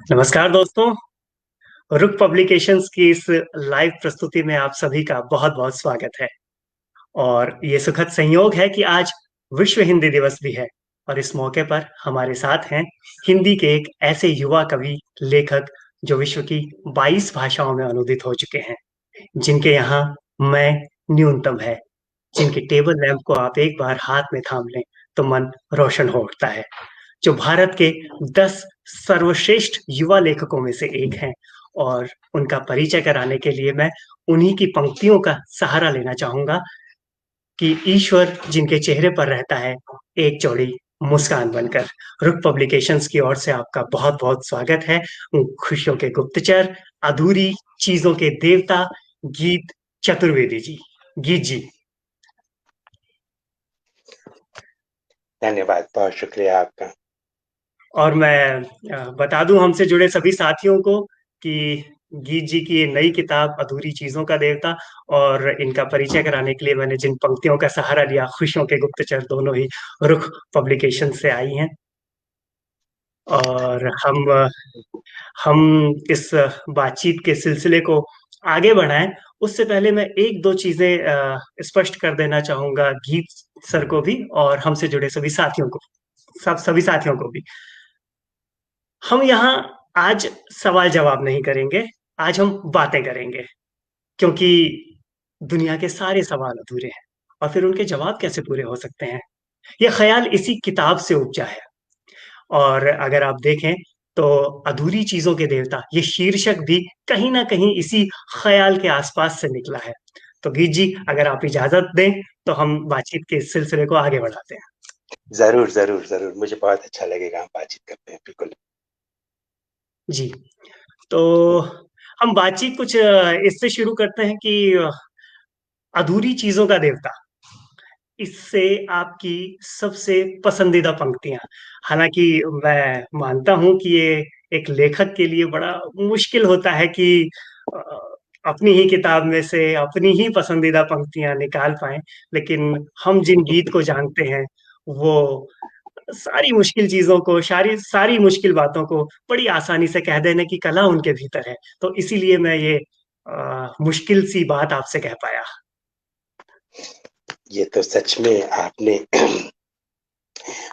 नमस्कार दोस्तों, रुक पब्लिकेशंस की इस लाइव प्रस्तुति में आप सभी का बहुत-बहुत स्वागत है। और ये सुखद संयोग है कि आज विश्व हिंदी दिवस भी है और इस मौके पर हमारे साथ हैं हिंदी के एक ऐसे युवा कवि, लेखक जो विश्व की 22 भाषाओं में अनुदित हो चुके हैं, जिनके यहाँ मैं न्यूनतम है, जिनके टेबल लैंप को आप एक बार हाथ में थाम लें, तो मन रोशन हो उठता है। जो भारत के 10 सर्वश्रेष्ठ युवा लेखकों में से एक हैं और उनका परिचय कराने के लिए मैं उन्हीं की पंक्तियों का सहारा लेना चाहूँगा कि ईश्वर जिनके चेहरे पर रहता है, एक चौड़ी मुस्कान बनकर। रुक पब्लिकेशंस की ओर से आपका बहुत-बहुत स्वागत है। खुशियों के गुप्तचर, अधूरी चीज़ों के देवता, गीत चतुर्वेदी जी। गीत जी। धन्यवाद, बहुत शुक्रिया आपका। और मैं बता दूं हमसे जुड़े सभी साथियों को कि गीत जी की ये नई किताब अधूरी चीजों का देवता और इनका परिचय कराने के लिए मैंने जिन पंक्तियों का सहारा लिया, खुशियों के गुप्तचर दोनों ही रुख पब्लिकेशन से आई हैं। और हम इस बातचीत के सिलसिले को आगे बढ़ाएं, उससे पहले मैं एक दो चीजें स्पष्ट कर देना चाहूंगा गीत सर को भी और हमसे जुड़े सभी साथियों को, सब सभी साथियों को भी। हम यहाँ आज सवाल जवाब नहीं करेंगे, आज हम बातें करेंगे, क्योंकि दुनिया के सारे सवाल अधूरे हैं और फिर उनके जवाब कैसे पूरे हो सकते हैं? ये ख्याल इसी किताब से उपजा है। और अगर आप देखें तो अधूरी चीजों के देवता ये शीर्षक भी कहीं ना कहीं इसी ख्याल के आसपास से निकला है। तो गीत जी, अगर आप इजाजत दें तो हम बातचीत के इस सिलसिले को आगे बढ़ाते हैं। ज़रूर, ज़रूर, ज़रूर, मुझे बहुत अच्छा लगेगा, हम बातचीत करते हैं, बिल्कुल। जी, तो हम बातचीत कुछ इससे शुरू करते हैं कि अधूरी चीजों का देवता, इससे आपकी सबसे पसंदीदा पंक्तियाँ। हालाँकि मैं मानता हूँ कि ये एक लेखक के लिए बड़ा मुश्किल होता है कि अ, अपनी ही किताब में से अपनी ही पसंदीदा पंक्तियाँ निकाल पाएँ। लेकिन हम जिन गीत को जानते हैं, वो सारी मुश्किल चीज़ों को, सारी सारी मुश्किल बातों को बड़ी आसानी से कह देने की कला उनके भीतर है। तो इसीलिए मैं ये मुश्किल सी बात आपसे कह पाया। ये तो सच में आपने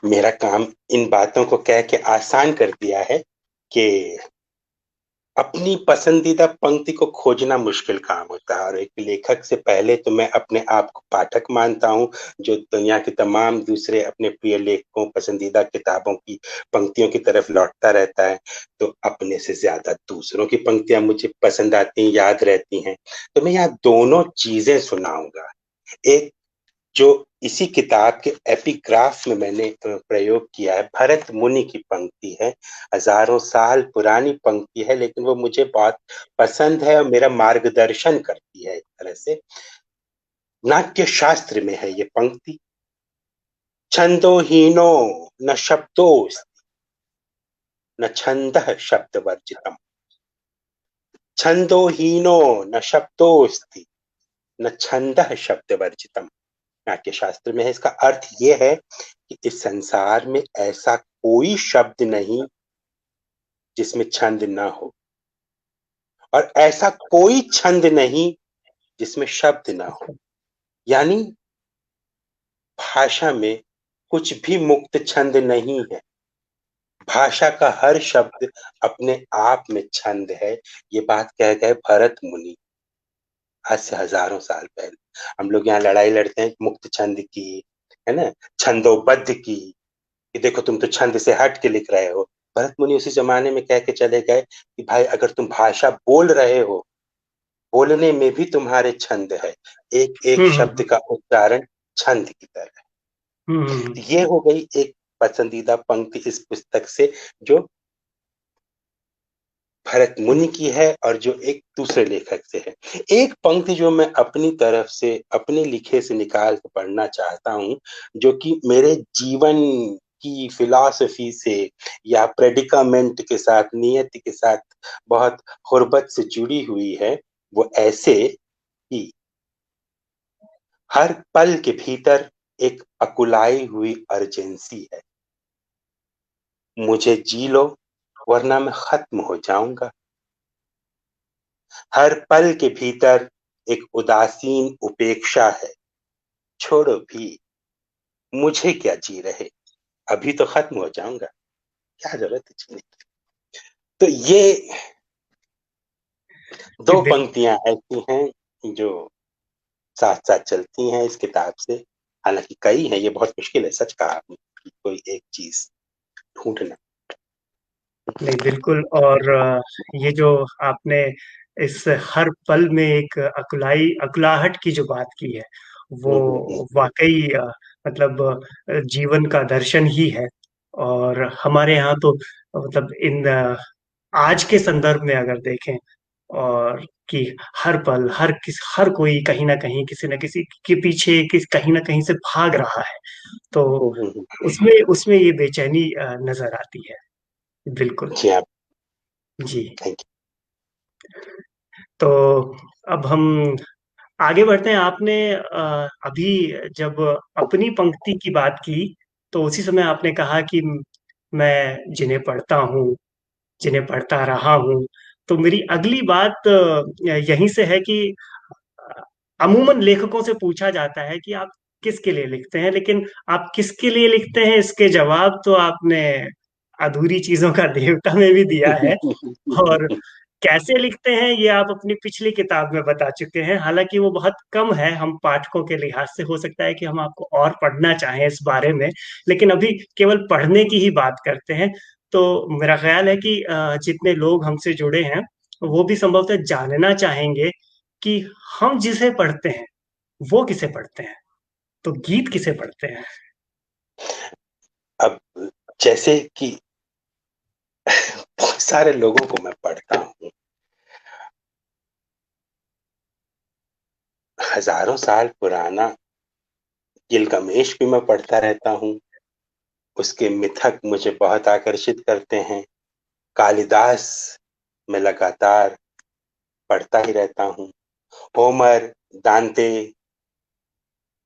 मेरा काम इन बातों को कह के आसान कर दिया है कि अपनी पसंदीदा पंक्ति को खोजना मुश्किल काम होता है और एक लेखक से पहले तो मैं अपने आप को पाठक मानता हूँ, जो दुनिया के तमाम दूसरे अपने प्रिय लेखकों, पसंदीदा किताबों की पंक्तियों की तरफ लौटता रहता है, तो अपने से ज़्यादा दूसरों की पंक्तियाँ मुझे पसंद आती हैं, याद रहती हैं। तो मैं यहाँ दोनों चीज़ें सुनाऊँगा। एक जो इसी किताब के एपिग्राफ में मैंने प्रयोग किया है, भरत मुनि की पंक्ति है, हजारों साल पुरानी पंक्ति है, लेकिन वो मुझे बहुत पसंद है और मेरा मार्गदर्शन करती है एक तरह से। नाट्य शास्त्र में है ये पंक्ति। छंदोहीनो न शब्दोस्ति न छंदः शब्दवर्जितम्। छंदोहीनो न शब्दोस्ति न छंदः शब्दवर्जितम्। नाट्य शास्त्र में है। इसका अर्थ ये है कि इस संसार में ऐसा कोई शब्द नहीं जिसमें छंद ना हो और ऐसा कोई छंद नहीं जिसमें शब्द ना हो। यानी भाषा में कुछ भी मुक्त छंद नहीं है। भाषा का हर शब्द अपने आप में छंद है। ये बात कह गए भरत मुनि आज से हजारों साल पहले। हम लोग यहाँ लड़ाई लड़ते हैं मुक्त छंद की, है ना, छंदोबद्ध की, कि देखो तुम तो छंद से हट के लिख रहे हो। भरत मुनि उसी जमाने में कह के चले गए कि भाई अगर तुम भाषा बोल रहे हो, बोलने में भी तुम्हारे छंद है, एक एक हुँ, हुँ, शब्द हुँ। का उच्चारण छंद की तरह हुँ, हुँ, है। हुँ। ये हो गई एक पसंदीदा पंक्ति इस पुस्तक से, जो भरत मुनि की है और जो एक दूसरे लेखक से है। एक पंक्ति जो मैं अपनी तरफ से, अपने लिखे से निकाल के पढ़ना चाहता हूँ, जो कि मेरे जीवन की फिलॉसफी से या प्रेडिकामेंट के साथ, नियति के साथ बहुत गुर्बत से जुड़ी हुई है। वो ऐसे कि हर पल के भीतर एक अकुलाई हुई अर्जेंसी है। मुझे जी लो, वरना मैं खत्म हो जाऊंगा। हर पल के भीतर एक उदासीन उपेक्षा है। छोड़ो भी, मुझे क्या जी रहे, अभी तो खत्म हो जाऊंगा, क्या जरूरत है जीने की। तो ये जी, दो पंक्तियां ऐसी हैं जो साथ साथ चलती हैं इस किताब से। हालांकि कई हैं, ये बहुत मुश्किल है, सच कहा आपने, कि कोई एक चीज ढूंढना। नहीं, बिल्कुल। और ये जो आपने इस हर पल में एक अकुलाहट की जो बात की है, वो हम्म। वाकई मतलब जीवन का दर्शन ही है। और हमारे यहाँ तो मतलब आज के संदर्भ में अगर देखें, और कि हर पल हर कोई कहीं ना कहीं किसी न किसी के पीछे कहीं ना कहीं से भाग रहा है, तो हम्म। उसमें उसमें ये बेचैनी नजर आती है। बिल्कुल। जी आप। जी। थैंक तो अब हम आगे बढ़ते हैं। आपने अभी जब अपनी पंक्ति की बात की, तो उसी समय आपने कहा कि मैं जिन्हें पढ़ता हूँ, जिन्हें पढ़ता रहा हूँ। तो मेरी अगली बात यहीं से है कि अ, अमूमन लेखकों से पूछा जाता है कि आप किसके लिए लिखते हैं, लेकिन आप किसके लिए लिखते हैं, इसके जवाब तो आपने अधूरी चीजों का देवता में भी दिया है। और यू। कैसे लिखते हैं ये आप अपनी पिछली किताब में बता चुके हैं। हालांकि वो बहुत कम है हम पाठकों के लिहाज से, हो सकता है कि हम आपको और पढ़ना चाहें इस बारे में, लेकिन अभी केवल पढ़ने की ही बात करते हैं। तो मेरा ख्याल है कि जितने लोग हमसे जुड़े हैं, वो भी संभवतः जानना चाहेंगे कि हम जिसे पढ़ते हैं वो किसे पढ़ते हैं, तो गीत किसे पढ़ते हैं। अब जैसे कि बहुत सारे लोगों को मैं पढ़ता हूँ, हजारों साल पुराना गिलगामेश भी मैं पढ़ता रहता हूँ। उसके मिथक मुझे बहुत आकर्षित करते हैं। कालिदास मैं लगातार पढ़ता ही रहता हूँ। होमर, दांते,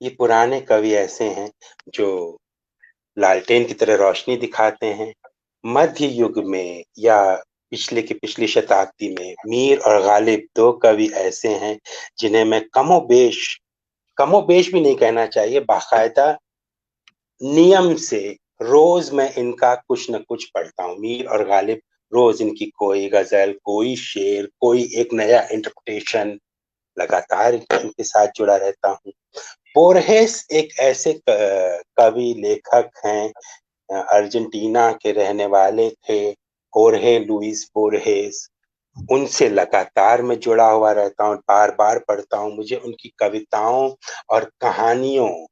ये पुराने कवि ऐसे हैं जो लालटेन की तरह रोशनी दिखाते हैं। मध्य युग में या पिछली शताब्दी में मीर और गालिब दो कवि ऐसे हैं जिन्हें मैं कमोबेश भी नहीं कहना चाहिए, बाकायदा नियम से रोज मैं इनका कुछ न कुछ पढ़ता हूँ। मीर और गालिब, रोज इनकी कोई गजल, कोई शेर, कोई एक नया इंटरप्रिटेशन, लगातार इनके साथ जुड़ा रहता हूँ। बोरहेस एक ऐसे कवि लेखक हैं, अर्जेंटीना के रहने वाले थे, होर्हे लुइस बोरहेस। उनसे लगातार मैं जुड़ा हुआ रहता हूँ, बार बार पढ़ता हूँ। मुझे उनकी कविताओं और कहानियों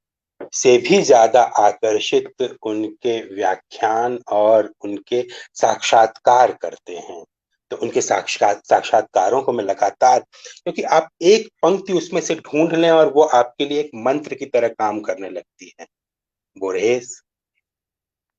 से भी ज्यादा आकर्षित उनके व्याख्यान और उनके साक्षात्कार करते हैं। तो उनके साक्षात्कारों को मैं लगातार, क्योंकि आप एक पंक्ति उसमें से ढूंढ लें और वो आपके लिए एक मंत्र की तरह काम करने लगती है। बोरेस,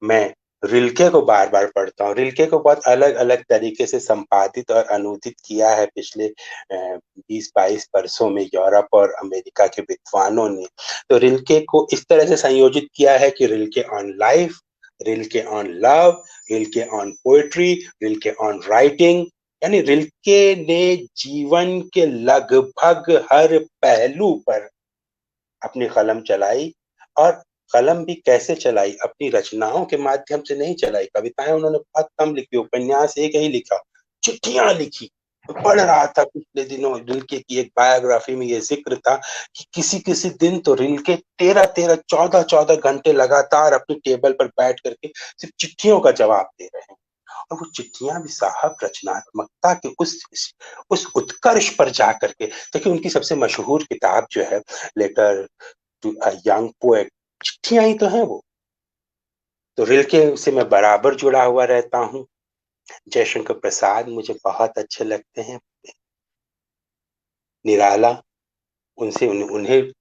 मैं रिल्के को बार बार पढ़ता हूँ। रिल्के को बहुत अलग अलग तरीके से संपादित और अनुदित किया है पिछले 20-22 वर्षों में यूरोप और अमेरिका के विद्वानों ने। तो रिल्के को इस तरह से संयोजित किया है कि Rilke on life, Rilke on love, Rilke on poetry, Rilke on writing. यानी रिल्के ने जीवन के लगभग हर पहलू पर अपनी कलम चलाई। और कलम भी कैसे चलाई, अपनी रचनाओं के माध्यम से नहीं चलाई। कविताएं उन्होंने बहुत कम लिखी, उपन्यास एक ही लिखा, चिट्ठियां लिखी। मैं पढ़ रहा था पिछले दिनों रिल्के की एक बायोग्राफी में, ये जिक्र था कि किसी किसी दिन तो रिल्के 13-13, 14-14 घंटे लगातार अपनी टेबल पर बैठ करके सिर्फ चिट्ठियों का जवाब दे रहे हैं। और वो चिट्ठियां भी साहब रचनात्मकता के उस उत्कर्ष पर जा करके, देखिए उनकी सबसे मशहूर किताब जो है, letter to a young poet, चिट्ठियां ही तो हैं वो। तो रिल्के से मैं बराबर जुड़ा हुआ रहता हूँ। जयशंकर प्रसाद मुझे बहुत अच्छे लगते हैं, निराला। उन्हें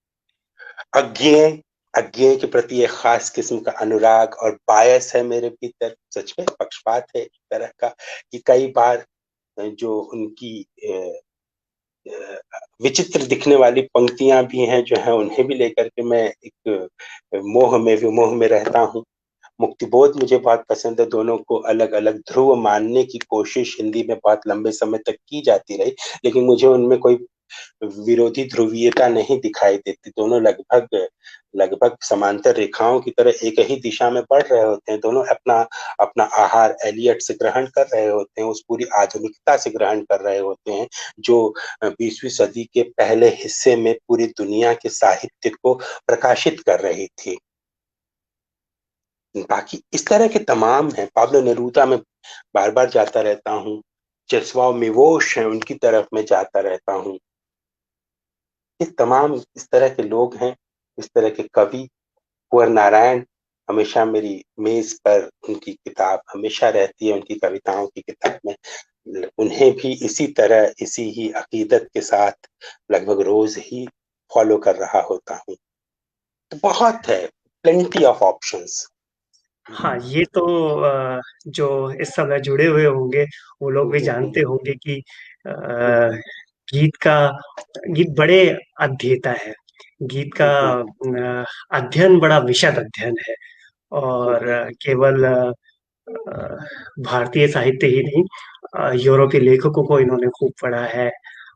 अज्ञेय अज्ञेय के प्रति एक खास किस्म का अनुराग और बायस है मेरे भीतर, सच में पक्षपात है एक तरह का, कि कई बार जो उनकी विचित्र दिखने वाली पंक्तियां भी हैं जो है, उन्हें भी लेकर के मैं एक मोह में विमोह में रहता हूँ। मुक्तिबोध मुझे बहुत पसंद है। दोनों को अलग अलग ध्रुव मानने की कोशिश हिंदी में बहुत लंबे समय तक की जाती रही, लेकिन मुझे उनमें कोई विरोधी ध्रुवीयता नहीं दिखाई देती। दोनों लगभग लगभग समांतर रेखाओं की तरह एक ही दिशा में बढ़ रहे होते हैं। दोनों अपना अपना आहार एलियट से ग्रहण कर रहे होते हैं, उस पूरी आधुनिकता से ग्रहण कर रहे होते हैं जो 20वीं सदी के पहले हिस्से में पूरी दुनिया के साहित्य को प्रकाशित कर रही थी। बाकी इस तरह के तमाम हैं। पाब्लो नेरूदा में बार बार जाता रहता हूँ। चेस्वाव मिवोश है, उनकी तरफ में जाता रहता हूँ। ये तमाम इस तरह के लोग हैं, इस तरह के कवि। कुंवर नारायण हमेशा मेरी मेज पर उनकी किताब हमेशा रहती है, उनकी कविताओं की किताब में। उन्हें भी इसी तरह इसी ही अकीदत के साथ लगभग रोज ही फॉलो कर रहा होता हूँ। तो बहुत है, प्लेंटी ऑफ ऑप्शंस। हाँ, ये तो जो इस समय जुड़े हुए होंगे वो लोग भी जानते होंगे कि अ, गीत का गीत बड़े अध्येता है। गीत का अध्ययन बड़ा विशद अध्ययन है। और केवल भारतीय साहित्य ही नहीं, यूरोपीय लेखकों को इन्होंने खूब पढ़ा है।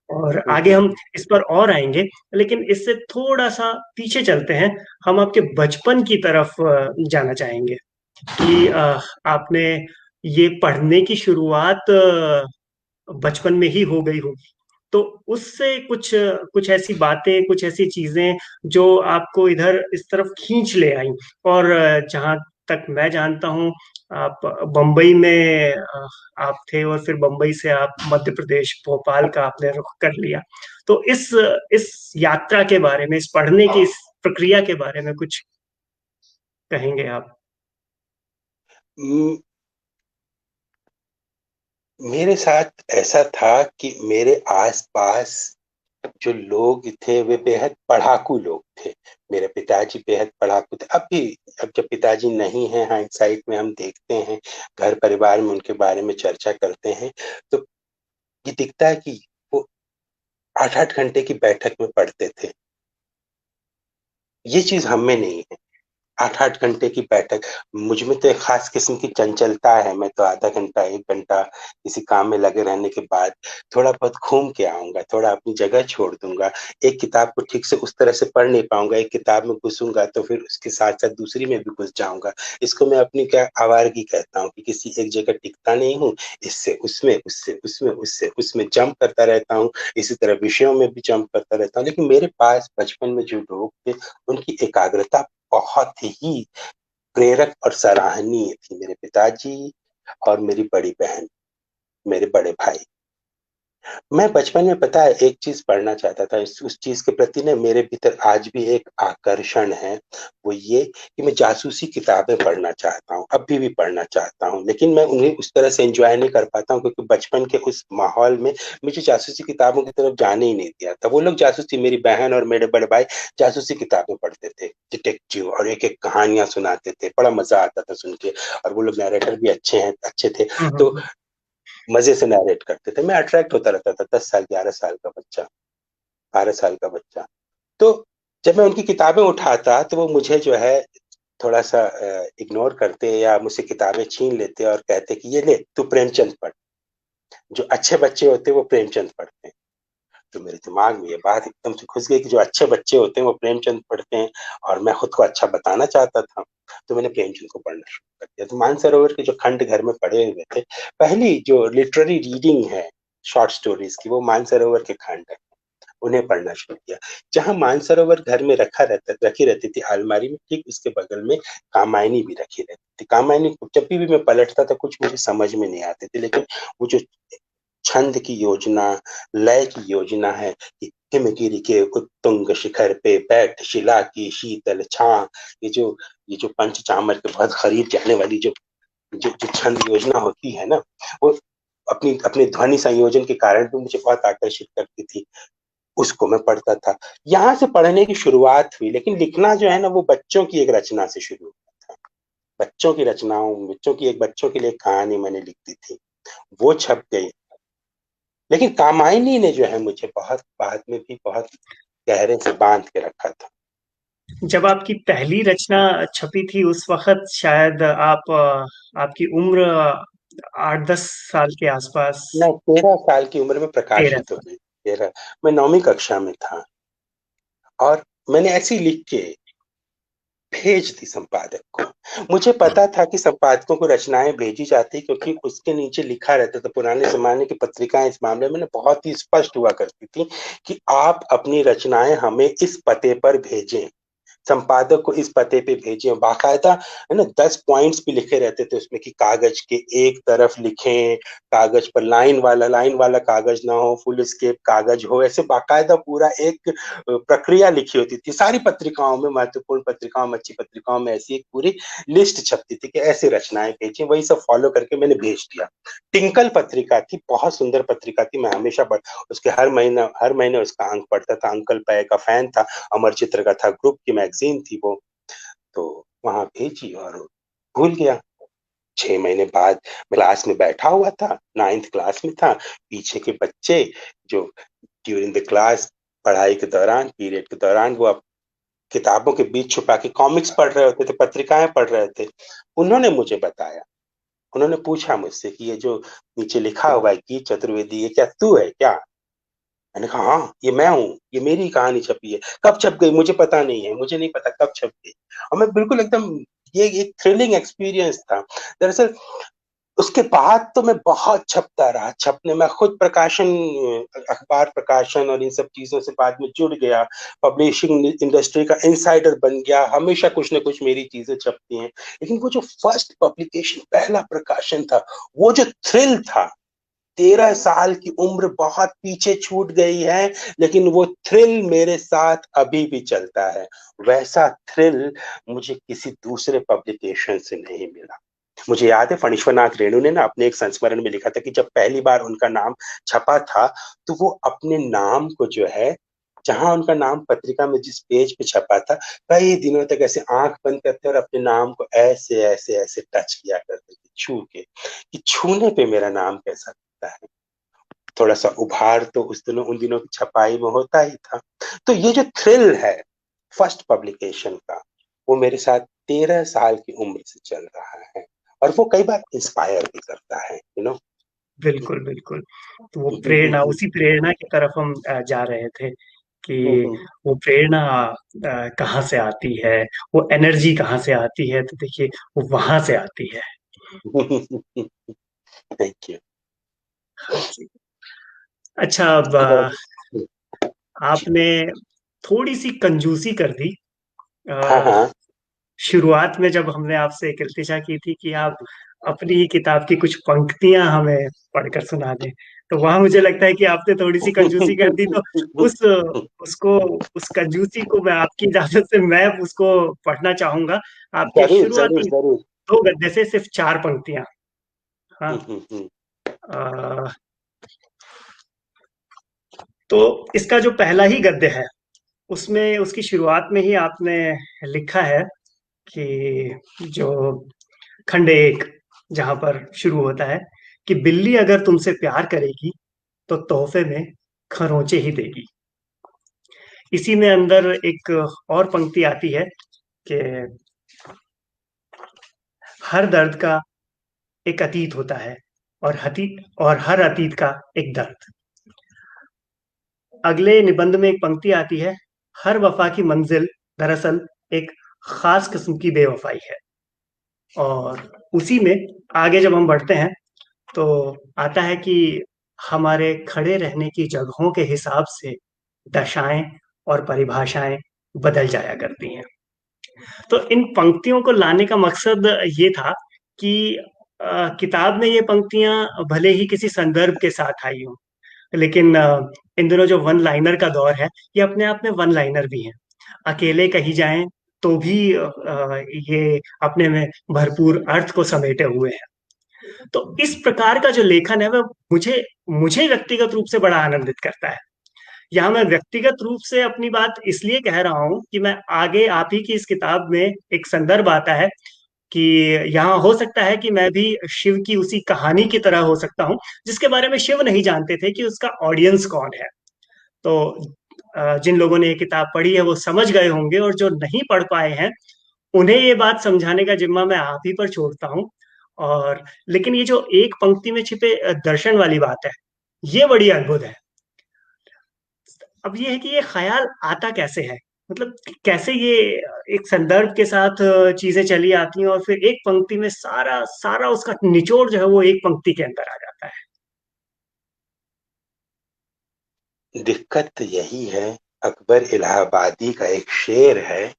और आगे हम इस पर और आएंगे, लेकिन इससे थोड़ा सा पीछे चलते हैं। हम आपके बचपन की तरफ जाना चाहेंगे कि आपने ये पढ़ने की शुरुआत बचपन में ही हो गई होगी। तो उससे कुछ कुछ ऐसी बातें, कुछ ऐसी चीजें जो आपको इधर इस तरफ खींच ले आई। और जहां तक मैं जानता हूँ, आप बम्बई में आप थे, और फिर बम्बई से आप मध्य प्रदेश भोपाल का आपने रुख कर लिया। तो इस यात्रा के बारे में, इस पढ़ने की इस प्रक्रिया के बारे में कुछ कहेंगे आप? मेरे साथ ऐसा था कि मेरे आसपास जो लोग थे वे बेहद पढ़ाकू लोग थे। मेरे पिताजी बेहद पढ़ाकू थे। अब भी, अब जब पिताजी नहीं है, हाइंडसाइट में हम देखते हैं, घर परिवार में उनके बारे में चर्चा करते हैं, तो ये दिखता है कि वो 8-8 घंटे की बैठक में पढ़ते थे। ये चीज हम में नहीं है। 8-8 घंटे की बैठक। मुझ में तो एक खास किस्म की चंचलता है। मैं तो आधा घंटा 1 घंटा किसी काम में लगे रहने के बाद थोड़ा बहुत घूम के आऊंगा, थोड़ा अपनी जगह छोड़ दूंगा। एक किताब को ठीक से उस तरह से पढ़ नहीं पाऊंगा। एक किताब में घुसूंगा तो फिर उसके साथ साथ दूसरी में भी घुस जाऊंगा। इसको मैं अपनी क्या आवारगी कहता हूँ कि किसी एक जगह टिकता नहीं हूँ। इससे उसमें, उससे उसमें, उससे उसमें जंप करता रहता हूँ। इसी तरह विषयों में भी जंप करता रहता हूँ। लेकिन मेरे पास बचपन में जो लोग थे उनकी एकाग्रता बहुत ही प्रेरक और सराहनीय थी। मेरे पिताजी और मेरी बड़ी बहन, मेरे बड़े भाई। मैं बचपन में, पता है, एक चीज पढ़ना चाहता था। उस चीज के प्रति ना मेरे भीतर आज भी एक आकर्षण है। वो ये कि मैं जासूसी किताबें पढ़ना चाहता हूँ, अभी भी पढ़ना चाहता हूँ। लेकिन मैं उन्हें उस तरह से एंजॉय नहीं कर पाता हूँ क्योंकि बचपन के उस माहौल में मुझे जासूसी किताबों की तरफ जाने ही नहीं दिया था। वो लोग जासूसी, मेरी बहन और मेरे बड़े भाई जासूसी किताबें पढ़ते थे, डिटेक्टिव, और एक एक कहानियां सुनाते थे। बड़ा मजा आता था सुन के। और वो लोग नरेटर भी अच्छे थे। तो मजे से नरेट करते थे। मैं अट्रैक्ट होता रहता था। 10 साल, 11 साल का बच्चा, 12 साल का बच्चा। तो जब मैं उनकी किताबें उठाता तो वो मुझे जो है थोड़ा सा इग्नोर करते या मुझसे किताबें छीन लेते और कहते कि ये ले, तू प्रेमचंद पढ़। जो अच्छे बच्चे होते हैं वो प्रेमचंद पढ़ते हैं। तो मेरे दिमाग में ये बात एकदम से घुस गई कि जो अच्छे बच्चे होते हैं वो प्रेमचंद पढ़ते हैं, और मैं खुद को अच्छा बताना चाहता था। तो मैंने प्रेमचंद को पढ़ना शुरू कर दिया। तो मानसरोवर के जो खंड घर में पढ़े हुए थे, पहली जो लिटरेरी रीडिंग है शॉर्ट स्टोरीज की, वो मानसरोवर के खंड है। उन्हें पढ़ना शुरू किया। जहाँ मानसरोवर घर में रखी रहती थी अलमारी में, ठीक उसके बगल में कामायनी भी रखी रहती थी। कामायनी को जब भी मैं पलटता था कुछ मुझे समझ में नहीं आते थे, लेकिन वो जो छंद की योजना, लय की योजना है कि हिमगिरी के उत्तुंग शिखर पे बैठ शिला की शीतल छां, ये जो पंचचामर के बहुत करीब जाने वाली जो छंद योजना होती है ना, वो अपनी अपने ध्वनि संयोजन के कारण भी मुझे बहुत आकर्षित करती थी। उसको मैं पढ़ता था। यहाँ से पढ़ने की शुरुआत हुई, लेकिन लिखना जो है ना वो बच्चों की एक रचना से शुरू हुआ था। बच्चों की रचनाओं, बच्चों के लिए कहानी मैंने लिख दी थी, वो छप गई। लेकिन कामायनी ने जो है मुझे बहुत बाद में भी बहुत गहरे से बांध के रखा था। जब आपकी पहली रचना छपी थी उस वक़्त शायद आपकी उम्र 8-10 साल के आसपास। मैं 13 साल की उम्र में 13 प्रकाशित हो साल। गई। 13, मैं 9वीं कक्षा में था और मैंने ऐसे ही लिख के भेज दी संपादक को। मुझे पता था कि संपादकों को रचनाएं भेजी जाती क्योंकि उसके नीचे लिखा रहता था। पुराने जमाने की पत्रिकाएं इस मामले में ना बहुत ही स्पष्ट हुआ करती थी कि आप अपनी रचनाएं हमें इस पते पर भेजें, संपादक को इस पते पे भेजें। बाकायदा है ना 10 पॉइंट्स भी लिखे रहते थे उसमें कि कागज के एक तरफ लिखें, कागज पर लाइन वाला कागज ना हो, फुल स्केप कागज हो, ऐसे बाकायदा पूरा एक प्रक्रिया लिखी होती थी। सारी पत्रिकाओं में, महत्वपूर्ण पत्रिकाओं में, अच्छी पत्रिकाओं में ऐसी एक पूरी लिस्ट छपती थी कि ऐसे रचनाएं भेजें। वही सब फॉलो करके मैंने भेज दिया। टिंकल पत्रिका थी, बहुत सुंदर पत्रिका थी। मैं हमेशा उसके हर महीने उसका अंक पढ़ता था। अंकल पै का फैन था। अमर चित्र का था, ग्रुप की मैगजीन थी वो। तो वहां भेजी और भूल गया। 6 महीने बाद क्लास में बैठा हुआ था, 9th क्लास में था। पीछे के बच्चे जो ड्यूरिंग द क्लास, पढ़ाई के दौरान, पीरियड के दौरान वो किताबों के बीच छुपा के कॉमिक्स पढ़ रहे होते थे, पत्रिकाएं पढ़ रहे थे। उन्होंने मुझे बताया, उन्होंने पूछा मुझसे कि ये जो नीचे लिखा हुआ है गीत चतुर्वेदी, ये क्या तू है क्या? मैंने कहा हाँ, ये मैं हूँ, ये मेरी कहानी छपी है। कब छप गई मुझे पता नहीं है, मुझे नहीं पता कब छप गई। और मैं बिल्कुल एकदम, ये एक थ्रिलिंग एक्सपीरियंस था। दरअसल उसके बाद तो मैं बहुत छपता रहा। छपने में खुद अखबार प्रकाशन और इन सब चीजों से बाद में जुड़ गया। पब्लिशिंग इंडस्ट्री का इनसाइडर बन गया। हमेशा कुछ ना कुछ मेरी चीजें छपती हैं। लेकिन वो जो फर्स्ट पब्लिकेशन, पहला प्रकाशन था, वो जो थ्रिल था, 13 साल की उम्र बहुत पीछे छूट गई है, लेकिन वो थ्रिल मेरे साथ अभी भी चलता है। वैसा थ्रिल मुझे किसी दूसरे पब्लिकेशन से नहीं मिला। मुझे याद है फणीश्वरनाथ रेणु ने ना अपने एक संस्मरण में लिखा था कि जब पहली बार उनका नाम छपा था, तो वो अपने नाम को जो है, जहां उनका नाम पत्रिका में जिस पेज पे छपा था, कई दिनों तक ऐसे आंख बंद करते और अपने नाम को ऐसे ऐसे ऐसे टच किया करते थे, छू के, कि छूने पे मेरा नाम कैसा लगता है। थोड़ा सा उभार तो उन दिनों की छपाई में होता ही था। तो ये जो थ्रिल है फर्स्ट पब्लिकेशन का, वो मेरे साथ 13 साल की उम्र से चल रहा है। और वो कई बार इंस्पायर भी करता है, यू नो। बिल्कुल, बिल्कुल। तो वो प्रेरणा, उसी प्रेरणा की तरफ हम जा रहे थे कि वो प्रेरणा कहाँ से आती है, वो एनर्जी कहाँ से आती है, तो देखिए वो वहाँ से आती है। Thank you. हाँ जी। अच्छा, अब आपने थोड़ी-सी कंजूसी कर दी। हाँ अ, हाँ। शुरुआत में जब हमने आपसे एक इल्तिजा की थी कि आप अपनी ही किताब की कुछ पंक्तियाँ हमें पढ़कर सुना दें, तो वहाँ मुझे लगता है कि आपने थोड़ी-सी कंजूसी कर दी, तो उस उसको उस कंजूसी को मैं आपकी इजाज़त से मैं उसको पढ़ना चाहूँगा। आपके जरूर जरूर शुरुआती जरूर। 2 गद्य से सिर्फ़ 4 पंक्तियाँ। हाँ। हम्म। अ, तो इसका जो पहला ही गद्य है, उसमें उसकी शुरुआत में ही आपने लिखा है कि जो खंड 1 जहाँ पर शुरू होता है कि बिल्ली अगर तुमसे प्यार करेगी, तो तोहफ़े में खरोंचे ही देगी। इसी में अंदर एक और पंक्ति आती है कि हर दर्द का एक अतीत होता है और हर अतीत का एक दर्द। अगले निबंध में एक पंक्ति आती है, हर वफ़ा की मंज़िल दरअसल एक ख़ास किस्म की बेवफ़ाई है। और उसी में आगे जब हम बढ़ते हैं, तो आता है कि हमारे खड़े रहने की जगहों के हिसाब से दशाएँ और परिभाषाएँ बदल जाया करती हैं। तो इन पंक्तियों को लाने का मकसद ये था कि किताब में ये पंक्तियाँ भले ही किसी संदर्भ के साथ आई हों, लेकिन इन दिनों जो वन लाइनर का दौर है, ये अपने आप में वन लाइनर भी हैं। अकेले कही जाएँ तो भी ये अपने में भरपूर अर्थ को समेटे हुए हैं। तो इस प्रकार का जो लेखन है वह मुझे मुझे व्यक्तिगत रूप से बड़ा आनंदित करता है। यहाँ मैं व्यक्तिगत रूप से अपनी बात इसलिए कह रहा हूँ कि मैं आगे आप ही की इस किताब में एक संदर्भ आता है कि यहाँ हो सकता है कि मैं भी शिव की उसी कहानी की तरह हो सकता हूँ, जिसके बारे में शिव नहीं जानते थे कि उसका ऑडियंस कौन है। तो जिन लोगों ने ये किताब पढ़ी है वो समझ गए होंगे, और जो नहीं पढ़ पाए हैं उन्हें ये बात समझाने का जिम्मा मैं आप ही पर छोड़ता हूँ। और लेकिन ये जो एक पंक्ति में छिपे दर्शन वाली बात है, ये बड़ी अद्भुत है। अब ये है कि ये ख्याल आता कैसे है? मतलब कैसे ये एक संदर्भ के साथ चीजें चली आती हैं और फिर एक पंक्ति में सारा सारा उसका निचोड़ जो है वो एक पंक्ति के अंदर आ जाता है। दिक्कत यही है, अकबर इलाहाबादी का एक शेर है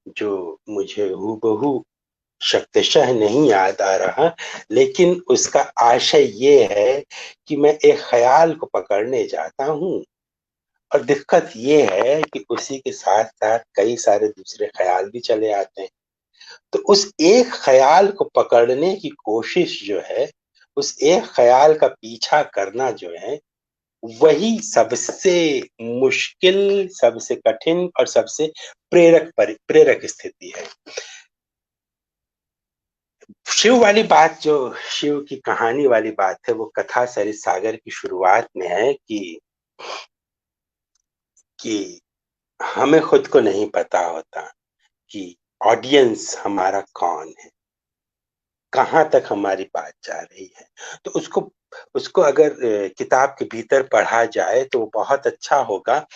जो मुझे हूबहू शब्दशः नहीं याद आ रहा, लेकिन उसका आशय ये है कि मैं एक ख्याल को पकड़ने जाता हूँ और दिक्कत ये है कि उसी के साथ साथ कई सारे दूसरे ख्याल भी चले आते हैं। तो उस एक ख्याल को पकड़ने की कोशिश जो है, उस एक ख्याल का पीछा करना जो है, वही सबसे मुश्किल, सबसे कठिन और सबसे प्रेरक स्थिति है। शिव वाली बात, जो शिव की कहानी वाली बात है, वो कथा सरित सागर की शुरुआत में है कि हमें खुद को नहीं पता होता कि ऑडियंस हमारा कौन है, कहाँ तक हमारी बात जा रही है। तो उसको उसको अगर किताब के भीतर पढ़ा जाए तो बहुत अच्छा होगा।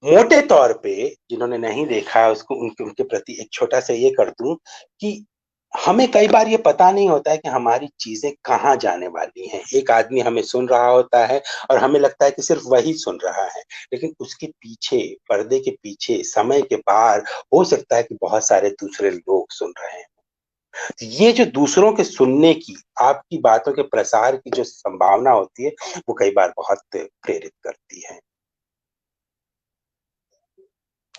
मोटे तौर पे जिन्होंने नहीं देखा है उसको, उनके उनके प्रति एक छोटा सा ये कर दूं कि हमें कई बार ये पता नहीं होता है कि हमारी चीजें कहाँ जाने वाली हैं। एक आदमी हमें सुन रहा होता है और हमें लगता है कि सिर्फ वही सुन रहा है, लेकिन उसके पीछे, पर्दे के पीछे, समय के पार हो सकता है कि बहुत सारे दूसरे लोग सुन रहे हैं। तो ये जो दूसरों के सुनने की, आपकी बातों के प्रसार की जो संभावना होती है, वो कई बार बहुत प्रेरित करती है।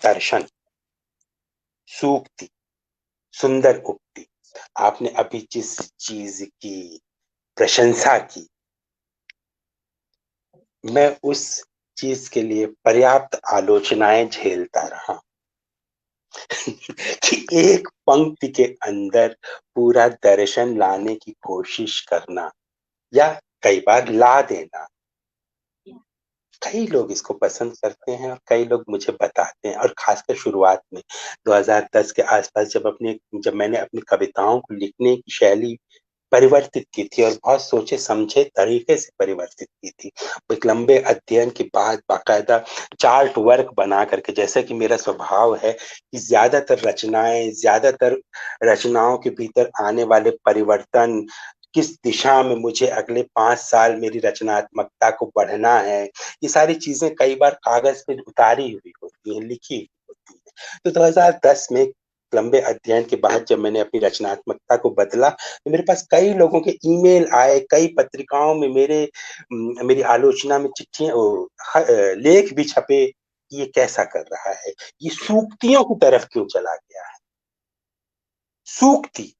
दर्शन, सूक्ति, सुंदर उक्ति, आपने अभी जिस चीज की प्रशंसा की, मैं उस चीज के लिए पर्याप्त आलोचनाएं झेलता रहा कि एक पंक्ति के अंदर पूरा दर्शन लाने की कोशिश करना या कई बार ला देना, कई लोग इसको पसंद करते हैं और कई लोग मुझे बताते हैं। और खासकर शुरुआत में 2010 के आसपास जब मैंने अपनी कविताओं को लिखने की शैली परिवर्तित की थी और बहुत सोचे समझे तरीके से परिवर्तित की थी, एक लंबे अध्ययन के बाद बाकायदा चार्ट वर्क बना करके, जैसा कि मेरा स्वभाव है कि ज्यादातर रचनाओं के भीतर आने वाले परिवर्तन, किस दिशा में मुझे अगले 5 साल मेरी रचनात्मकता को बढ़ना है, ये सारी चीजें कई बार कागज पे उतारी हुई होती हैं, लिखी हुई होती है। तो 2010 में लंबे अध्ययन के बाद जब मैंने अपनी रचनात्मकता को बदला, तो मेरे पास कई लोगों के ईमेल आए, कई पत्रिकाओं में मेरी आलोचना में लेख भी छपे कि ये कैसा कर रहा है, ये सूक्तियों की तरफ क्यों चला गया है। सूक्ति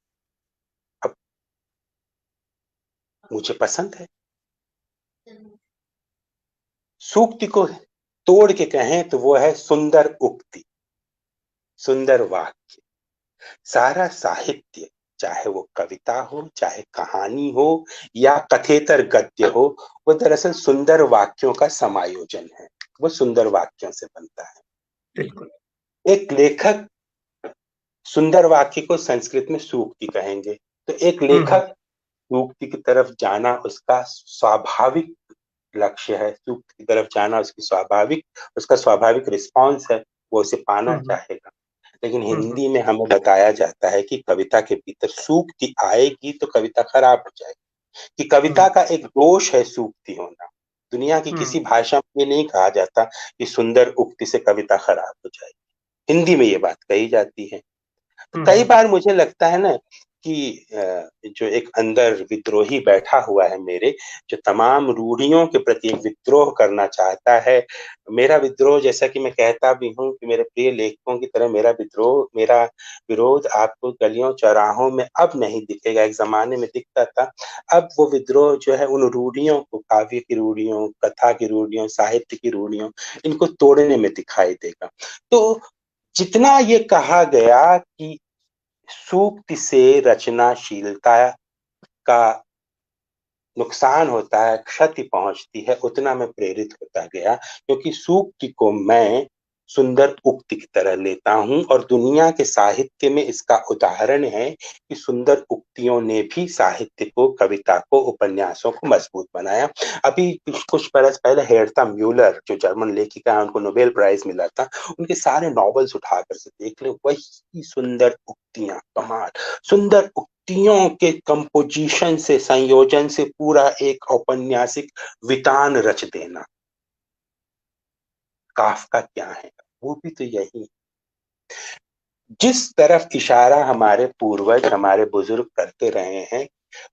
अब मुझे पसंद है, सूक्ति को तोड़ के कहें तो वो है सुंदर उक्ति, सुंदर वाक्य। सारा साहित्य, चाहे वो कविता हो, चाहे कहानी हो या कथेतर गद्य हो, वो दरअसल सुंदर वाक्यों का समायोजन है। वो सुंदर वाक्यों से बनता है। बिल्कुल। एक लेखक सुंदर वाक्य को संस्कृत में सूक्ति कहेंगे, तो एक हम्म। लेखक सूक्ति की तरफ जाना उसका स्वाभाविक लक्ष्य है, सूक्ति की तरफ जाना उसका स्वाभाविक रिस्पॉन्स है, वो उसे पाना हम्म। चाहेगा। लेकिन हम्म। हिंदी में हमें बताया जाता है कि कविता के भीतर सूक्ति आएगी तो कविता खराब हो जाएगी, कि कविता हम्म। का एक दोष है सूक्ति होना। दुनिया की किसी हम्म। भाषा में ये नहीं कहा जाता कि सुंदर उक्ति से कविता खराब हो जाएगी, हिंदी में ये बात कही जाती है। तो कई हम्म। बार मुझे लगता है ना कि जो एक अंदर विद्रोही बैठा हुआ है मेरे, जो तमाम रूढ़ियों के प्रति एक विद्रोह करना चाहता है। मेरा विद्रोह, जैसा कि मैं कहता भी हूँ कि मेरे प्रिय लेखकों की तरह, मेरा विरोध आपको गलियों चौराहों में अब नहीं दिखेगा, एक जमाने में दिखता था। अब वो विद्रोह जो है उन रूढ़ियों को, काव्य की रूढ़ियों, कथा की रूढ़ियों, साहित्य की रूढ़ियों, इनको तोड़ने में दिखाई देगा। तो जितना ये कहा गया कि सूक्ति से रचनाशीलता का नुकसान होता है, क्षति पहुंचती है, उतना मैं प्रेरित होता गया, क्योंकि सूक्ति को मैं सुंदर उक्ति की तरह लेता हूं, और दुनिया के साहित्य में इसका उदाहरण है कि सुंदर उक्तियों ने भी साहित्य को, कविता को, उपन्यासों को मजबूत बनाया। अभी कुछ बरस पहले हेर्ता म्यूलर, जो जर्मन लेखिका है, उनको नोबेल प्राइज मिला था, उनके सारे नॉवेल्स उठाकर से देख ले, वही सुंदर उक्तियां, कमाल, सुंदर उक्तियों के कंपोजिशन से, संयोजन से पूरा एक औपन्यासिक वितान रच देना। काफ्का क्या है, वो भी तो यही, जिस तरफ इशारा हमारे पूर्वज, हमारे बुजुर्ग करते रहे हैं,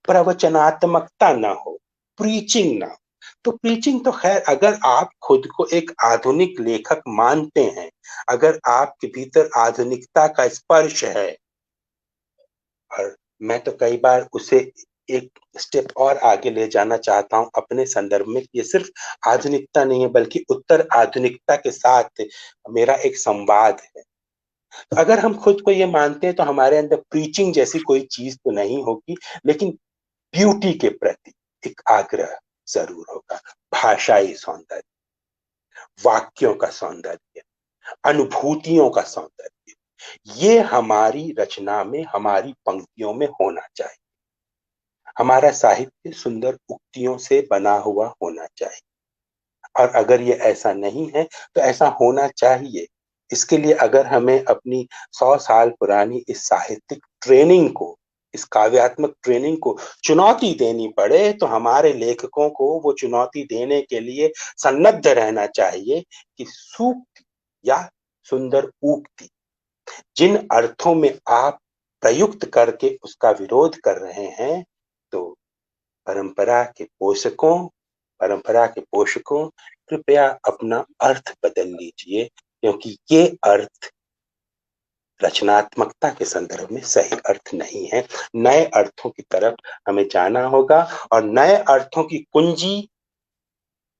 प्रवचनात्मकता ना हो, प्रीचिंग ना हो। तो प्रीचिंग तो खैर, अगर आप खुद को एक आधुनिक लेखक मानते हैं, अगर आपके भीतर आधुनिकता का स्पर्श है, और मैं तो कई बार उसे एक स्टेप और आगे ले जाना चाहता हूं अपने संदर्भ में, ये सिर्फ आधुनिकता नहीं है, बल्कि उत्तर आधुनिकता के साथ मेरा एक संवाद है। तो अगर हम खुद को ये मानते हैं, तो हमारे अंदर प्रीचिंग जैसी कोई चीज तो नहीं होगी, लेकिन ब्यूटी के प्रति एक आग्रह जरूर होगा। भाषाई सौंदर्य, वाक्यों का सौंदर्य, अनुभूतियों का सौंदर्य, ये हमारी रचना में, हमारी पंक्तियों में होना चाहिए। हमारा साहित्य सुंदर उक्तियों से बना हुआ होना चाहिए, और अगर ये ऐसा नहीं है तो ऐसा होना चाहिए। इसके लिए अगर हमें अपनी 100 साल पुरानी इस साहित्यिक ट्रेनिंग को, इस काव्यात्मक ट्रेनिंग को चुनौती देनी पड़े, तो हमारे लेखकों को वो चुनौती देने के लिए सन्नद्ध रहना चाहिए कि सूक्ति या सुंदर उक्ति, जिन अर्थों में आप प्रयुक्त करके उसका विरोध कर रहे हैं, तो परंपरा के पोषकों, परंपरा के पोषकों, कृपया अपना अर्थ बदल लीजिए, क्योंकि ये अर्थ रचनात्मकता के संदर्भ में सही अर्थ नहीं है। नए अर्थों की तरफ हमें जाना होगा, और नए अर्थों की कुंजी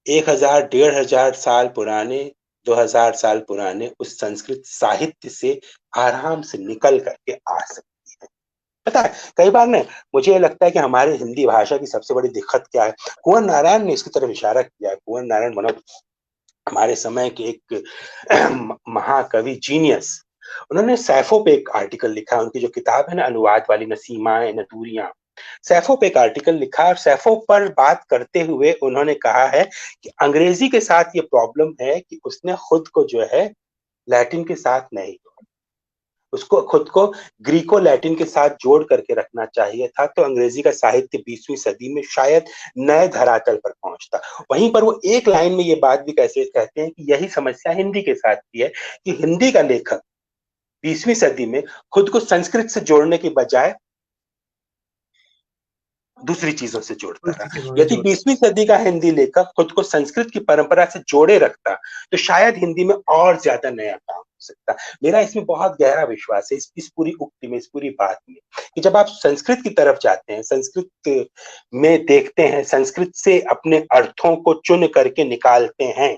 1000, 1500 साल पुराने, 2000 साल पुराने उस संस्कृत साहित्य से आराम से निकल करके आ सकती है। पता है, कई बार ना मुझे ये लगता है कि हमारे हिंदी भाषा की सबसे बड़ी दिक्कत क्या है, कुंवर नारायण ने इसकी तरफ इशारा किया है। कुंवर नारायण मनोज हमारे समय के एक महाकवि, जीनियस, उन्होंने सैफो पे एक आर्टिकल लिखा। उनकी जो किताब है ना, अनुवाद वाली, न सीमाएं न दूरियां, सैफो पे एक आर्टिकल लिखा, और सैफो पर बात करते हुए उन्होंने कहा है कि अंग्रेजी के साथ ये प्रॉब्लम है कि उसने खुद को जो है लैटिन के साथ नहीं, उसको खुद को ग्रीको लैटिन के साथ जोड़ करके रखना चाहिए था, तो अंग्रेजी का साहित्य 20वीं सदी में शायद नए धरातल पर पहुंचता। वहीं पर वो एक लाइन में ये बात भी कैसे कहते हैं कि यही समस्या हिंदी के साथ भी है, कि हिंदी का लेखक 20वीं सदी में खुद को संस्कृत से जोड़ने के बजाय दूसरी चीजों से जोड़ता दूसरी रहा। चीजों से यदि जोड़। 20वीं सदी का हिंदी लेखक खुद को संस्कृत की परंपरा से जोड़े रखता, तो शायद हिंदी में और ज्यादा नया काम हो सकता। मेरा इसमें बहुत गहरा विश्वास है, इस पूरी उक्ति में, इस पूरी बात में, कि जब आप संस्कृत की तरफ जाते हैं, संस्कृत में देखते हैं, संस्कृत से अपने अर्थों को चुन करके निकालते हैं,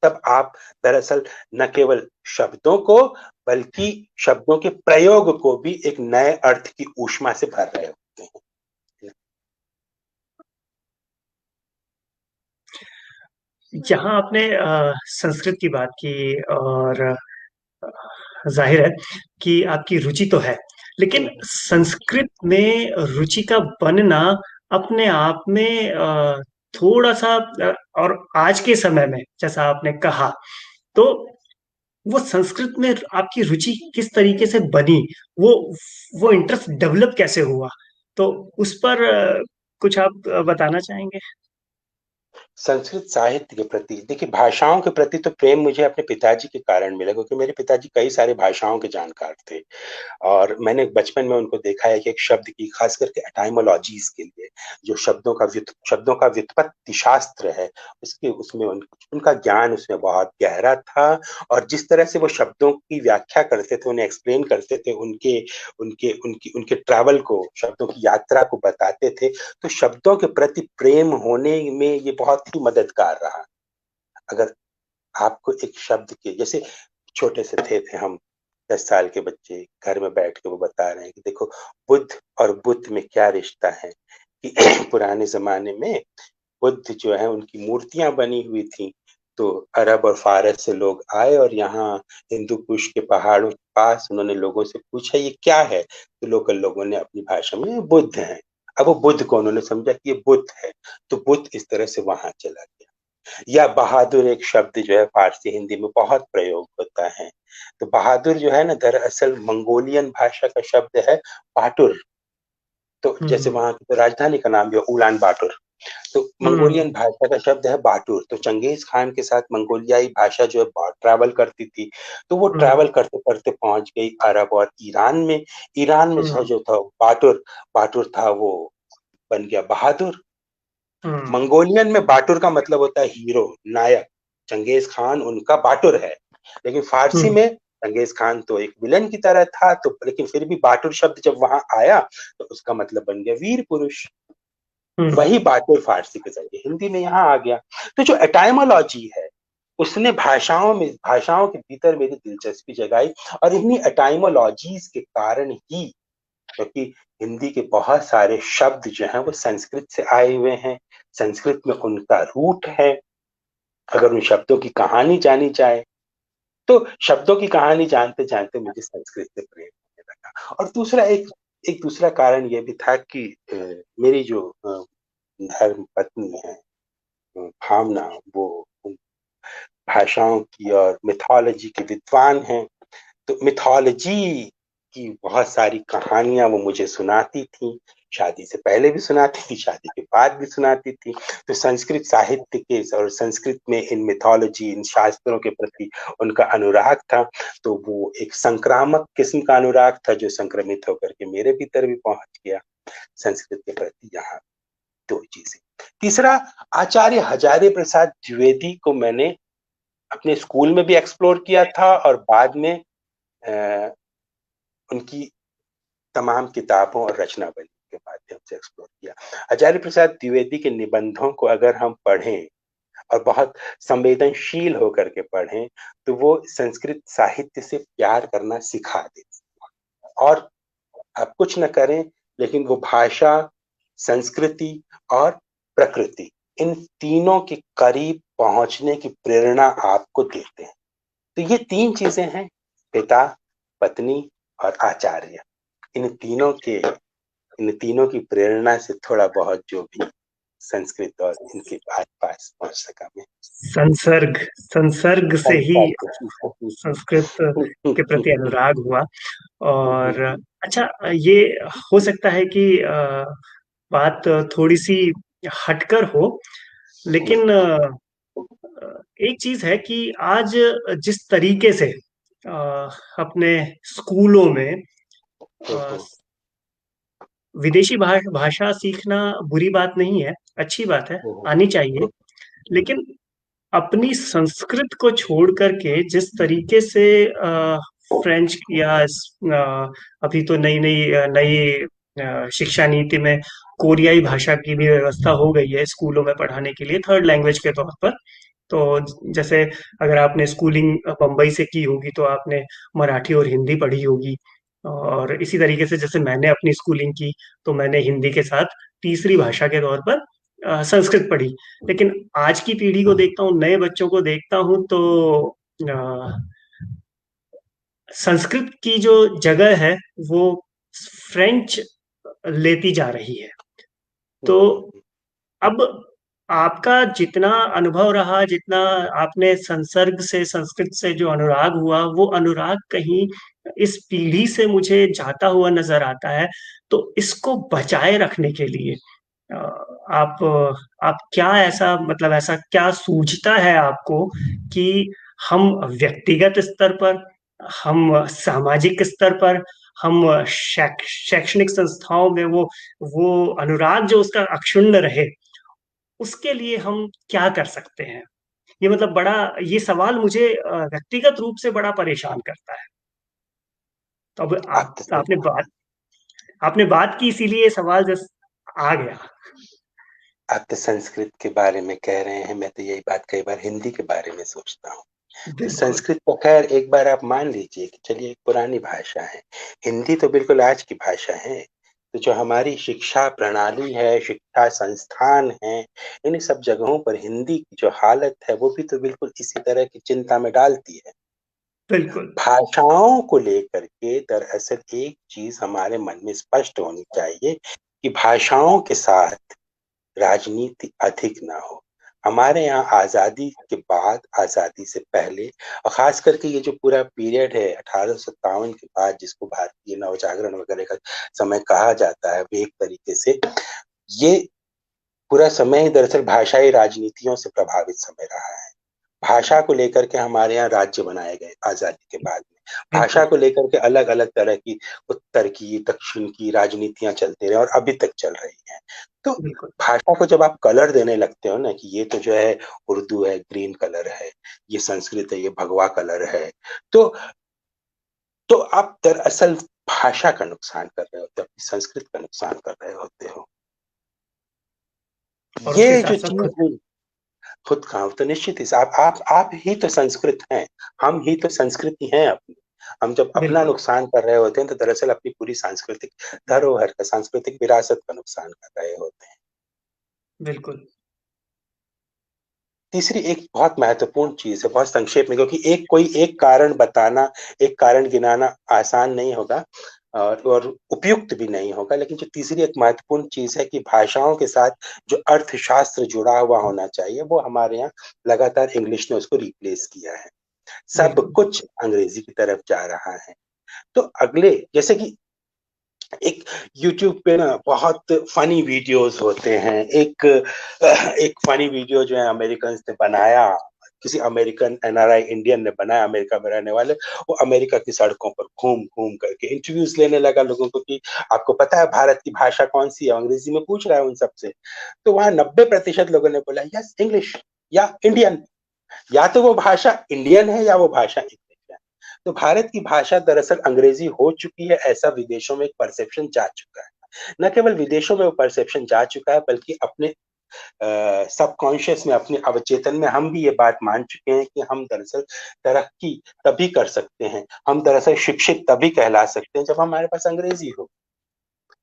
तब आप दरअसल न केवल शब्दों को, बल्कि शब्दों के प्रयोग को भी एक नए अर्थ की ऊष्मा से भर रहे होते हैं। यहाँ आपने संस्कृत की बात की, और जाहिर है कि आपकी रुचि तो है, लेकिन संस्कृत में रुचि का बनना अपने आप में थोड़ा-सा, और आज के समय में जैसा आपने कहा, तो वो संस्कृत में आपकी रुचि किस तरीके से बनी? वो वो इंटरेस्ट डेवलप कैसे हुआ? तो उस पर कुछ आप बताना चाहेंगे? संस्कृत साहित्य के प्रति, देखिए, भाषाओं के प्रति तो प्रेम मुझे अपने पिताजी के कारण मिला, क्योंकि मेरे पिताजी कई सारे भाषाओं के जानकार थे, और मैंने बचपन में उनको देखा है कि एक शब्द की, खास करके एटाइमोलॉजीज के लिए, जो शब्दों का व्युत्पत्ति शास्त्र है, उसके उसमें उनका ज्ञान उसमें बहुत गहरा था। और जिस तरह से वो शब्दों की व्याख्या करते थे, उन्हें एक्सप्लेन करते थे, उनके उनके उनकी उनके ट्रैवल को, शब्दों की यात्रा को बताते थे, तो शब्दों के प्रति प्रेम होने में ये बहुत ही मददगार रहा। अगर आपको एक शब्द के, जैसे छोटे से थे हम, 10 साल के बच्चे घर में बैठ के वो बता रहे हैं कि देखो, बुद्ध और बुद्ध में क्या रिश्ता है, कि पुराने ज़माने में बुद्ध जो है उनकी मूर्तियाँ बनी हुई थी, तो अरब और फ़ारस से लोग आए और यहाँ हिंदू कुश के पहाड़ों के पास उन्होंने लोगों से पूछा ये क्या है? तो लोकल लोगों ने अपनी भाषा में ये बुद्ध है। अब वो बुद्ध को उन्होंने समझा कि ये बुद्ध है, तो बुद्ध इस तरह से वहाँ चला गया। या बहादुर एक शब्द जो है फ़ारसी हिंदी में बहुत प्रयोग होता है। तो बहादुर जो है ना दरअसल मंगोलियन भाषा का शब्द है बाटुर। तो जैसे हम्म वहाँ की तो राजधानी का नाम भी है उलान बाटुर। तो मंगोलियन हम्म भाषा का शब्द है बाटुर। तो चंगेज खान के साथ मंगोलियाई भाषा जो है ट्रैवल करती थी, तो वो हम्म ट्रैवल करते करते पहुंच गई अरब और ईरान में। ईरान में हम्म जो था बाटुर, बाटुर था वो बन गया बहादुर। हम्म मंगोलियन में बाटुर का मतलब होता है हीरो, नायक। चंगेज खान उनका बाटुर है, लेकिन फारसी हम्म में चंगेज खान तो एक विलन की तरह था, तो लेकिन फिर भी बाटुर शब्द जब वहां आया तो उसका मतलब बन गया वीर पुरुष। हम्म वही बातें फारसी के जरिए हिंदी में यहाँ आ गया। तो जो एटाइमोलॉजी है उसने भाषाओं के भीतर मेरी दिलचस्पी जगाई। और इन्हीं एटाइमोलॉजीज के कारण ही, क्योंकि हिंदी के बहुत सारे शब्द जो हैं वो संस्कृत से आए हुए हैं, संस्कृत में उनका रूट है। अगर उन शब्दों की कहानी जानी जाए तो शब्दों की कहानी जानते जानते मुझे संस्कृत से प्रेम होने लगा। और दूसरा एक एक दूसरा कारण ये भी था कि मेरी जो धर्म पत्नी है भावना, वो भाषाओं की और मिथोलॉजी की विद्वान हैं। तो मिथोलॉजी की बहुत सारी कहानियां वो मुझे सुनाती थी। शादी से पहले भी सुनाती थी, शादी के बाद भी सुनाती थी। तो संस्कृत साहित्य के और संस्कृत में इन मिथोलॉजी, इन शास्त्रों के प्रति उनका अनुराग था। तो वो एक संक्रामक किस्म का अनुराग था जो संक्रमित होकर के मेरे भीतर भी पहुंच गया संस्कृत के प्रति। यहाँ दो चीजें। तीसरा, आचार्य हजारे प्रसाद द्विवेदी को मैंने अपने स्कूल में भी एक्सप्लोर किया था और बाद में अ, उनकी तमाम किताबों और रचनावली के माध्यम से एक्सप्लोर किया। आचार्य प्रसाद द्विवेदी के निबंधों को अगर हम पढ़ें और बहुत संवेदनशील होकर के पढ़ें तो वो संस्कृत साहित्य से प्यार करना सिखा देते। और आप कुछ न करें, लेकिन वो भाषा, संस्कृति और प्रकृति, इन तीनों के करीब पहुंचने की प्रेरणा आपको देते हैं। तो ये तीन चीजें हैं, पिता, पत्नी और आचार्य। इन तीनों के इन तीनों की प्रेरणा से थोड़ा बहुत जो भी संस्कृत और इनके आसपास पहुंच सका मैं। संसर्ग संसर्ग से ही संस्कृत के प्रति अनुराग हुआ। और अच्छा, ये हो सकता है कि बात थोड़ी सी हटकर हो, लेकिन एक चीज है कि आज जिस तरीके से अपने स्कूलों में अ, विदेशी भाषा सीखना बुरी बात नहीं है, अच्छी बात है, आनी चाहिए। लेकिन अपनी संस्कृत को छोड़ करके जिस तरीके से फ्रेंच या अभी तो नई नई शिक्षा नीति में कोरियाई भाषा की भी व्यवस्था हो गई है स्कूलों में पढ़ाने के लिए थर्ड लैंग्वेज के तौर पर। तो जैसे अगर आपने स्कूलिंग बम्बई से की होगी तो आपने मराठी और हिंदी पढ़ी होगी। और इसी तरीके से जैसे मैंने अपनी स्कूलिंग की तो मैंने हिंदी के साथ तीसरी भाषा के तौर पर संस्कृत पढ़ी। लेकिन आज की पीढ़ी को देखता हूँ, नए बच्चों को देखता हूँ तो अ, संस्कृत की जो जगह है वो फ्रेंच लेती जा रही है। तो अब आपका जितना अनुभव रहा, जितना आपने संसर्ग से संस्कृत से जो अनुराग हुआ, वो अनुराग कहीं इस पीढ़ी से मुझे जाता हुआ नजर आता है। तो इसको बचाए रखने के लिए अ, आप आप क्या ऐसा, मतलब ऐसा क्या सूझता है आपको कि हम व्यक्तिगत स्तर पर, हम सामाजिक स्तर पर, हम शैक्षणिक संस्थाओं में वो अनुराग जो उसका अक्षुण्ण रहे, उसके लिए हम क्या कर सकते हैं? ये मतलब बड़ा, ये सवाल मुझे व्यक्तिगत रूप से बड़ा परेशान करता है। तो अब आप तो सही आपने बात की इसीलिए ये सवाल जस्ट आ गया। आप तो संस्कृत के बारे में कह रहे हैं, मैं तो यही बात कई बार हिंदी के बारे में सोचता हूँ। तो बिल्कुल। संस्कृत तो खैर एक बार आप मान लीजिए कि चलिए एक पुरानी भाषा है, हिंदी तो बिल्कुल आज की भाषा है। तो तो जो हमारी शिक्षा प्रणाली है, शिक्षा संस्थान हैं, इन सब जगहों पर हिंदी की जो हालत है, वो भी तो बिल्कुल इसी तरह की चिंता में डालती है। बिल्कुल, भाषाओं को लेकर के दरअसल एक चीज़ हमारे मन में स्पष्ट होनी चाहिए कि भाषाओं के साथ राजनीति अधिक ना हो। हमारे यहाँ आज़ादी के बाद, आज़ादी से पहले और ख़ास करके ये जो पूरा पीरियड है 1857 के बाद जिसको भारतीय नवजागरण वगैरह का समय कहा जाता है, एक तरीके से ये पूरा समय ही दरअसल भाषाई राजनीतियों से प्रभावित समय रहा है। भाषा को लेकर के हमारे यहाँ राज्य बनाए गए आज़ादी के बाद में। भाषा बिल्कुल, को लेकर के अलग-अलग तरह की उत्तर की, दक्षिण की राजनीतियाँ चलती रही और अभी तक चल रही हैं। तो बिल्कुल, भाषा को जब आप कलर देने लगते हो ना कि ये तो जो है उर्दू है, ग्रीन कलर है, ये संस्कृत है, ये भगवा कलर है, तो आप दरअसल भाषा का नुकसान कर रहे होते हो, अपनी संस्कृति का नुकसान कर रहे होते हो। और उसके ये जो साथ-साथ चीज़ खुद हुई खुद का तो निश्चित ही आप ही तो संस्कृत हैं, हम ही तो संस्कृति हैं अपनी। हम जब अपना बिल्कुल, नुकसान कर रहे होते हैं तो दरअसल अपनी पूरी सांस्कृतिक धरोहर का, सांस्कृतिक विरासत का नुकसान कर रहे होते हैं। बिल्कुल, तीसरी एक बहुत महत्वपूर्ण चीज़ है, बहुत संक्षेप में क्योंकि एक कारण बताना, एक कारण गिनाना आसान नहीं होगा और उपयुक्त भी नहीं होगा। लेकिन जो तीसरी एक महत्वपूर्ण चीज़ है कि भाषाओं के साथ जो अर्थशास्त्र जुड़ा हुआ होना चाहिए, वो हमारे यहाँ लगातार इंग्लिश ने उसको रिप्लेस किया है। सब बिल्कुल, कुछ अंग्रेजी की तरफ जा रहा है। तो अगले जैसे कि एक यूट्यूब पे ना बहुत फनी वीडियोस होते हैं। एक फनी वीडियो जो है अमेरिकन्स ने बनाया, किसी अमेरिकन एनआरआई इंडियन ने बनाया, अमेरिका में रहने वाले। वो अमेरिका की सड़कों पर घूम घूम करके इंटरव्यूज लेने लगा लोगों को कि आपको पता है भारत की भाषा कौन सी है, अंग्रेजी में पूछ रहा है उन सबसे। तो वहां 90% लोगों ने बोला यस इंग्लिश या इंडियन। या तो वो भाषा इंडियन है या वो भाषा इंग्लिश है। तो भारत की भाषा दरअसल अंग्रेजी हो चुकी है, ऐसा विदेशों में एक परसेप्शन जा चुका है। न केवल विदेशों में वो परसेप्शन जा चुका है बल्कि अपने सबकॉन्शियस में, अपने अवचेतन में हम भी ये बात मान चुके हैं कि हम दरअसल तरक्की तभी कर सकते हैं, हम दरअसल शिक्षित तभी कहला सकते हैं जब हमारे पास अंग्रेजी हो।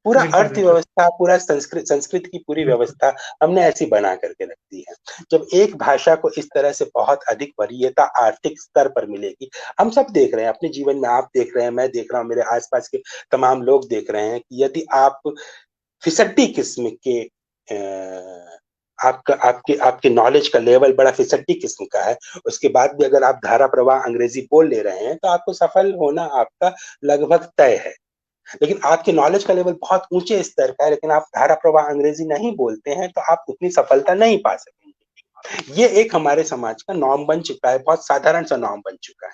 पूरा बिल्कुल, बिल्कुल, अर्थव्यवस्था, पूरा संस्कृत की पूरी बिल्कुल, व्यवस्था हमने ऐसी बना करके रख दी है। जब एक भाषा को इस तरह से बहुत अधिक वरीयता आर्थिक स्तर पर मिलेगी, हम सब देख रहे हैं अपने जीवन में, आप देख रहे हैं, मैं देख रहा हूँ, मेरे आसपास के तमाम लोग देख रहे हैं कि यदि आप फिसड्डी किस्म के आपका आपके आपके नॉलेज का लेवल बड़ा फिसड्डी किस्म का है, उसके बाद भी अगर आप धारा प्रवाह अंग्रेजी बोल ले रहे हैं, तो आपको सफल होना आपका लगभग तय है। लेकिन आपके नॉलेज का लेवल बहुत ऊंचे स्तर का है लेकिन आप धारा प्रवाह अंग्रेजी नहीं बोलते हैं तो आप उतनी सफलता नहीं पा सकेंगे। ये एक हमारे समाज का नॉर्म बन चुका है, बहुत साधारण सा नॉर्म बन चुका है।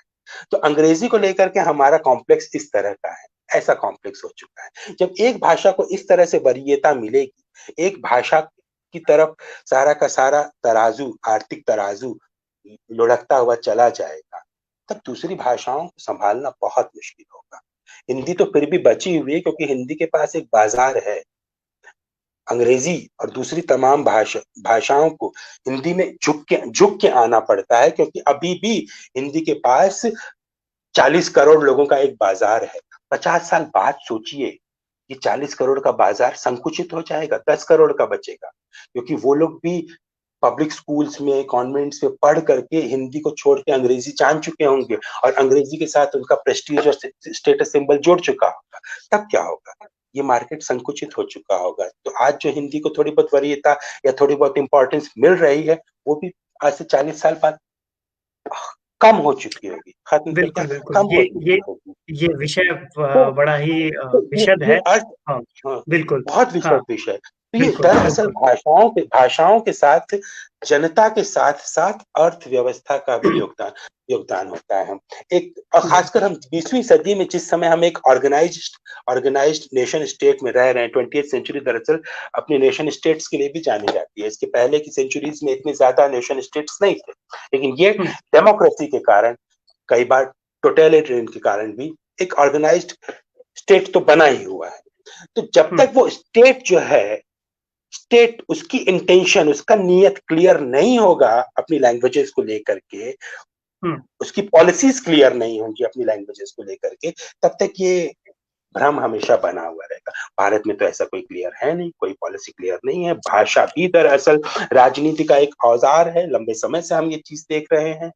तो अंग्रेजी को लेकर के हमारा कॉम्प्लेक्स इस तरह का है, ऐसा कॉम्प्लेक्स हो चुका है। जब एक भाषा को इस तरह से वरीयता मिलेगी, एक भाषा की तरफ सारा का सारा तराजू, आर्थिक तराजू लुढ़कता हुआ चला जाएगा, तब दूसरी भाषाओं को संभालना बहुत मुश्किल होगा। हिंदी तो फिर भी बची हुई है क्योंकि हिंदी के पास एक बाजार है। अंग्रेजी और दूसरी तमाम भाषाओं को हिंदी में झुक के आना पड़ता है क्योंकि अभी भी हिंदी के पास 40 करोड़ लोगों का एक बाजार है। 50 साल बाद सोचिए कि 40 करोड़ का बाजार संकुचित हो जाएगा, 10 करोड़ का बचेगा क्योंकि वो लोग भी पब्लिक स्कूल्स में, कॉन्वेंट्स में पढ़ करके हिंदी को छोड़ के अंग्रेजी जान चुके होंगे और अंग्रेजी के साथ उनका प्रेस्टीज और स्टेटस सिंबल जुड़ चुका होगा। तब क्या होगा? ये मार्केट संकुचित हो चुका होगा। तो आज जो हिंदी को थोड़ी बहुत वरीयता या थोड़ी बहुत इंपॉर्टेंस मिल रही है, वो भी आज से 40 साल बाद कम हो चुकी होगी, खत्म तो क्या बिल्कुल, बिल्कुल। कम हो ये चुकी होगी। ये विषय तो बड़ा ही ये विशद ये है। अर्थ हाँ, हाँ, बिल्कुल। बहुत हाँ, विशद विषय। तो ये बिल्कुल, दरअसल बिल्कुल। भाषाओं के साथ जनता के साथ-साथ अर्थव्यवस्था का भी योगदान योगदान होता है। एक और खासकर हम 20वीं सदी में जिस समय हम एक ऑर्गेनाइज्ड नेशन स्टेट में रह रहे हैं, 20th सेंचुरी दरअसल अपने नेशन स्टेट्स के लिए भी जानी जाती है। इसके पहले की सेंचुरीज में इतने ज़्यादा नेशन स्टेट्स नहीं थे। लेकिन ये हुँ, डेमोक्रेसी के कारण, कई बार टोटलिटेरियन के कारण भी एक ऑर्गेनाइज्ड स्टेट तो बना ही हुआ है। तो जब हुँ, तक वो स्टेट जो है, स्टेट उसकी इंटेंशन, उसका नीयत क्लियर नहीं होगा अपनी लैंग्वेजेस को लेकर के, हुँ, उसकी पॉलिसीज क्लियर नहीं होंगी अपनी लैंग्वेजेस को लेकर के, तब तक ये भ्रम हमेशा बना हुआ रहेगा। भारत में तो ऐसा कोई क्लियर है नहीं, कोई पॉलिसी क्लियर नहीं है। भाषा भी दरअसल राजनीति का एक औजार है, लंबे समय से हम ये चीज देख रहे हैं।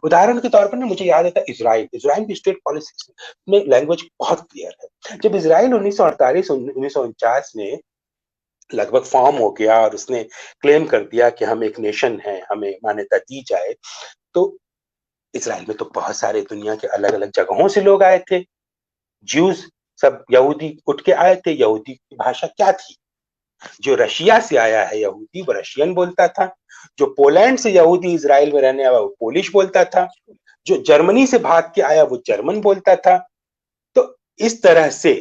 उदाहरण के तौर पर ना मुझे याद आता है इजराइल की स्टेट पॉलिसी में लैंग्वेज बहुत क्लियर है। जब इजराइल 1948 1949 में लगभग फॉर्म हो गया और उसने क्लेम कर दिया कि हम एक नेशन है, हमें मान्यता दी जाए, तो इजराइल में तो बहुत सारे दुनिया के अलग अलग जगहों से लोग आए थे। ज्यूज, सब यहूदी उठ के आए थे। यहूदी की भाषा क्या थी? जो रशिया से आया है यहूदी वो रशियन बोलता था। जो पोलैंड से यहूदी इजराइल में रहने आया वो पोलिश बोलता था। जो जर्मनी से भाग के आया वो जर्मन बोलता था। तो इस तरह से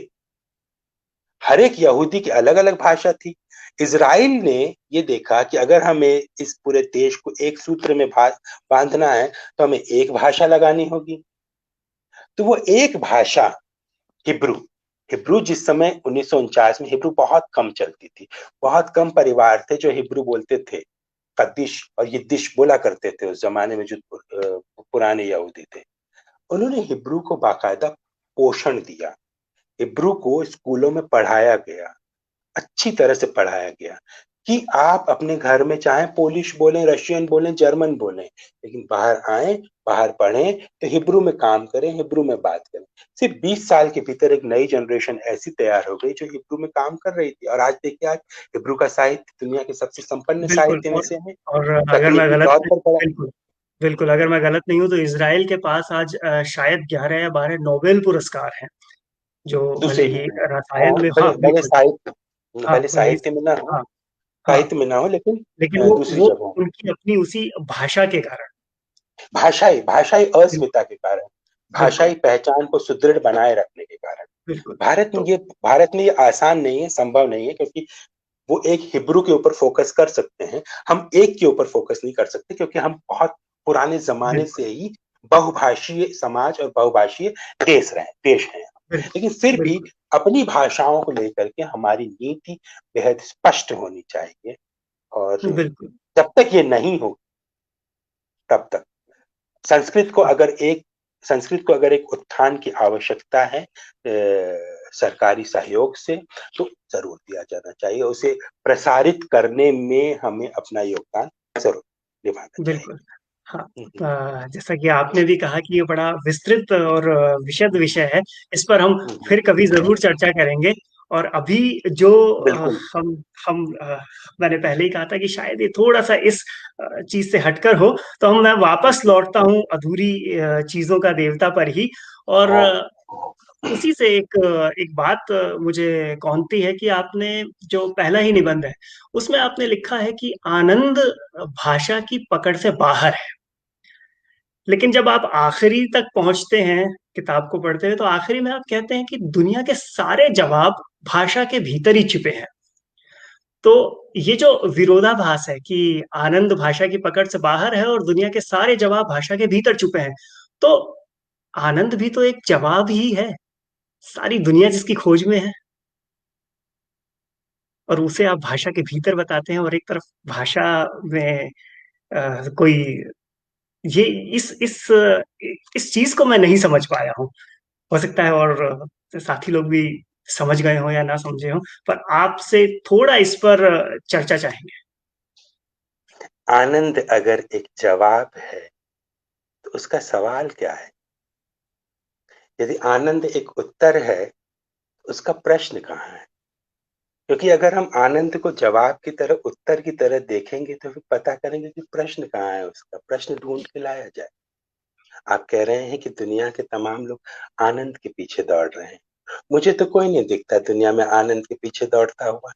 हर एक यहूदी की अलग अलग भाषा थी। इजराइल ने ये देखा कि अगर हमें इस पूरे देश को एक सूत्र में बांधना है तो हमें एक भाषा लगानी होगी। तो वो एक भाषा हिब्रू हिब्रू जिस समय 1949 में हिब्रू बहुत कम चलती थी। बहुत कम परिवार थे जो हिब्रू बोलते थे। कद्दिश और यिद्दिश बोला करते थे उस जमाने में, जो पुराने यहूदी थे। उन्होंने हिब्रू को बाकायदा पोषण दिया। हिब्रू को स्कूलों में पढ़ाया गया, अच्छी तरह से पढ़ाया गया कि आप अपने घर में चाहे पोलिश बोलें, रशियन बोलें, जर्मन बोलें, लेकिन बाहर आए, बाहर पढ़ें तो हिब्रू में काम करें, हिब्रू में बात करें। सिर्फ 20 साल के भीतर एक नई जनरेशन ऐसी तैयार हो गई जो हिब्रू में काम कर रही थी। और आज देखिए, आज हिब्रू का साहित्य दुनिया के सबसे संपन्न बिल्कुल। साहित्य में से है। और अगर मैं तकनीकी गलत तौर नहीं, पर बड़ा। बिल्कुल बिल्कुल, अगर मैं गलत नहीं हूँ तो इसराइल के पास आज शायद 11 या 12 नोबेल पुरस्कार हैं, जो दूसरे भले ही ही हैं। रसायन हाँ, में, हाँ भले भले बिल्कुल। साहित्य हाँ भले भले, साहित्य में ना हो, हाँ हाँ, लेकिन लेकिन वो दूसरी वो जगहों। उनकी अपनी उसी भाषा के कारण। भाषाई भाषाई बिल्कुल अस्मिता के कारण, बिल्कुल भाषाई पहचान को सुदृढ़ बनाए रखने के कारण। बिल्कुल। भारत में तो ये भारत में ये आसान नहीं है, संभव नहीं है, क्योंकि वो एक हिब्रू के ऊपर फोकस कर सकते हैं, हम एक के ऊपर फोकस नहीं कर सकते, क्योंकि हम बहुत पुराने जमाने बिल्कुल से ही बहुभाषीय समाज और बहुभाषीय देश हैं। बिल्कुल लेकिन फिर भी बिल्कुल अपनी भाषाओं को लेकर के हमारी नीति बेहद स्पष्ट होनी चाहिए। और बिल्कुल। जब तक ये नहीं हो, तब तक संस्कृत को हाँ अगर एक संस्कृत को अगर एक उत्थान की आवश्यकता है सरकारी सहयोग से, तो जरूर दिया जाना चाहिए। उसे प्रसारित करने में हमें अपना योगदान जरूर निभाना चाहिए। बिल्कुल। हाँ, हम्म, जैसा कि आपने भी कहा कि ये बड़ा विस्तृत और विशद विषय है। इस पर हम हम्म, फिर कभी ज़रूर चर्चा करेंगे। और अभी जो बिल्कुल। हम मैंने पहले ही कहा था कि शायद ये थोड़ा-सा इस चीज़ से हटकर हो, तो मैं वापस हम्म, लौटता हूँ अधूरी चीज़ों का देवता पर ही। और हाँ, उसी से एक बात मुझे कौंधती है कि आपने जो पहला ही निबंध है, उसमें आपने लिखा है कि आनंद भाषा की पकड़ से बाहर है। लेकिन जब आप आखिरी तक पहुँचते हैं, किताब को पढ़ते हैं, तो आखिरी में आप कहते हैं कि दुनिया के सारे जवाब भाषा के भीतर ही छिपे हैं। तो ये जो विरोधाभास है कि आनंद भाषा की पकड़ से बाहर है और दुनिया के सारे जवाब भाषा के भीतर छुपे हैं, तो आनंद भी तो एक जवाब ही है, सारी दुनिया जिसकी खोज में है, और उसे आप भाषा के भीतर बताते हैं। और एक तरफ भाषा में कोई ये इस चीज़ को मैं नहीं समझ पाया हूँ। हो सकता है और साथी लोग भी समझ गए हों या ना समझे हों, पर आपसे थोड़ा इस पर चर्चा चाहेंगे। आनंद अगर एक जवाब है तो उसका सवाल क्या है? यदि आनंद एक उत्तर है तो उसका प्रश्न कहाँ है? क्योंकि अगर हम आनंद को जवाब की तरह, उत्तर की तरह देखेंगे तो फिर पता करेंगे कि प्रश्न कहाँ है, उसका प्रश्न ढूंढ के लाया जाए। आप कह रहे हैं कि दुनिया के तमाम लोग आनंद के पीछे दौड़ रहे हैं। मुझे तो कोई नहीं दिखता दुनिया में आनंद के पीछे दौड़ता हुआ।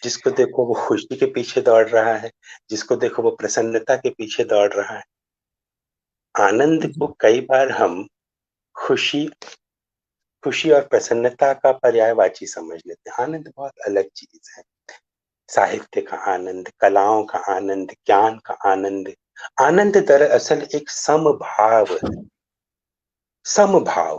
जिसको देखो वो खुशी के पीछे दौड़ रहा है, जिसको देखो वो प्रसन्नता के पीछे दौड़ रहा है। आनंद को जी, कई बार हम खुशी खुशी और प्रसन्नता का पर्यायवाची समझ लेते हैं। आनंद बहुत अलग चीज है। साहित्य का आनंद, कलाओं का आनंद, ज्ञान का आनंद। आनंद दरअसल एक समभाव है। समभाव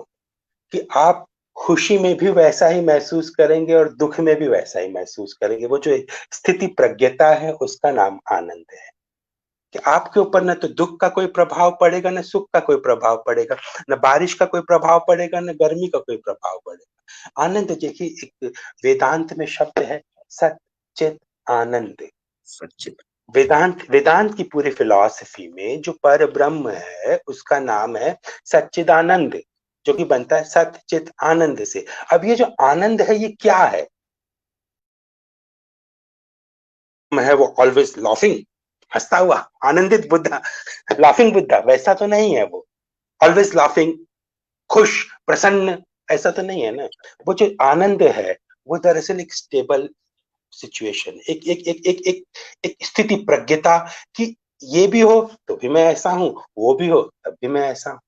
कि आप खुशी में भी वैसा ही महसूस करेंगे और दुख में भी वैसा ही महसूस करेंगे। वो जो स्थिति प्रज्ञता है उसका नाम आनंद है। कि आपके ऊपर न तो दुख का कोई प्रभाव पड़ेगा, न सुख का कोई प्रभाव पड़ेगा, न बारिश का कोई प्रभाव पड़ेगा, न गर्मी का कोई प्रभाव पड़ेगा। आनंद देखिए, एक वेदांत में शब्द है सत चित आनंद। सच्चित। वेदांत वेदांत की पूरी फिलॉसफी में जो पर ब्रह्म है उसका नाम है सच्चिदानंद, जो कि बनता है सत चित आनंद से। अब ये जो आनंद है ये क्या है? वो ऑलवेज लाफिंग, हंसता हुआ आनंदित बुद्धा, लाफिंग बुद्धा, वैसा तो नहीं है वो। ऑलवेज लाफिंग, खुश, प्रसन्न, ऐसा तो नहीं है ना। वो जो आनंद है वो दरअसल एक स्टेबल सिचुएशन, एक स्थिति प्रज्ञता कि ये भी हो तो भी मैं ऐसा हूं, वो भी हो तब भी मैं ऐसा हूं।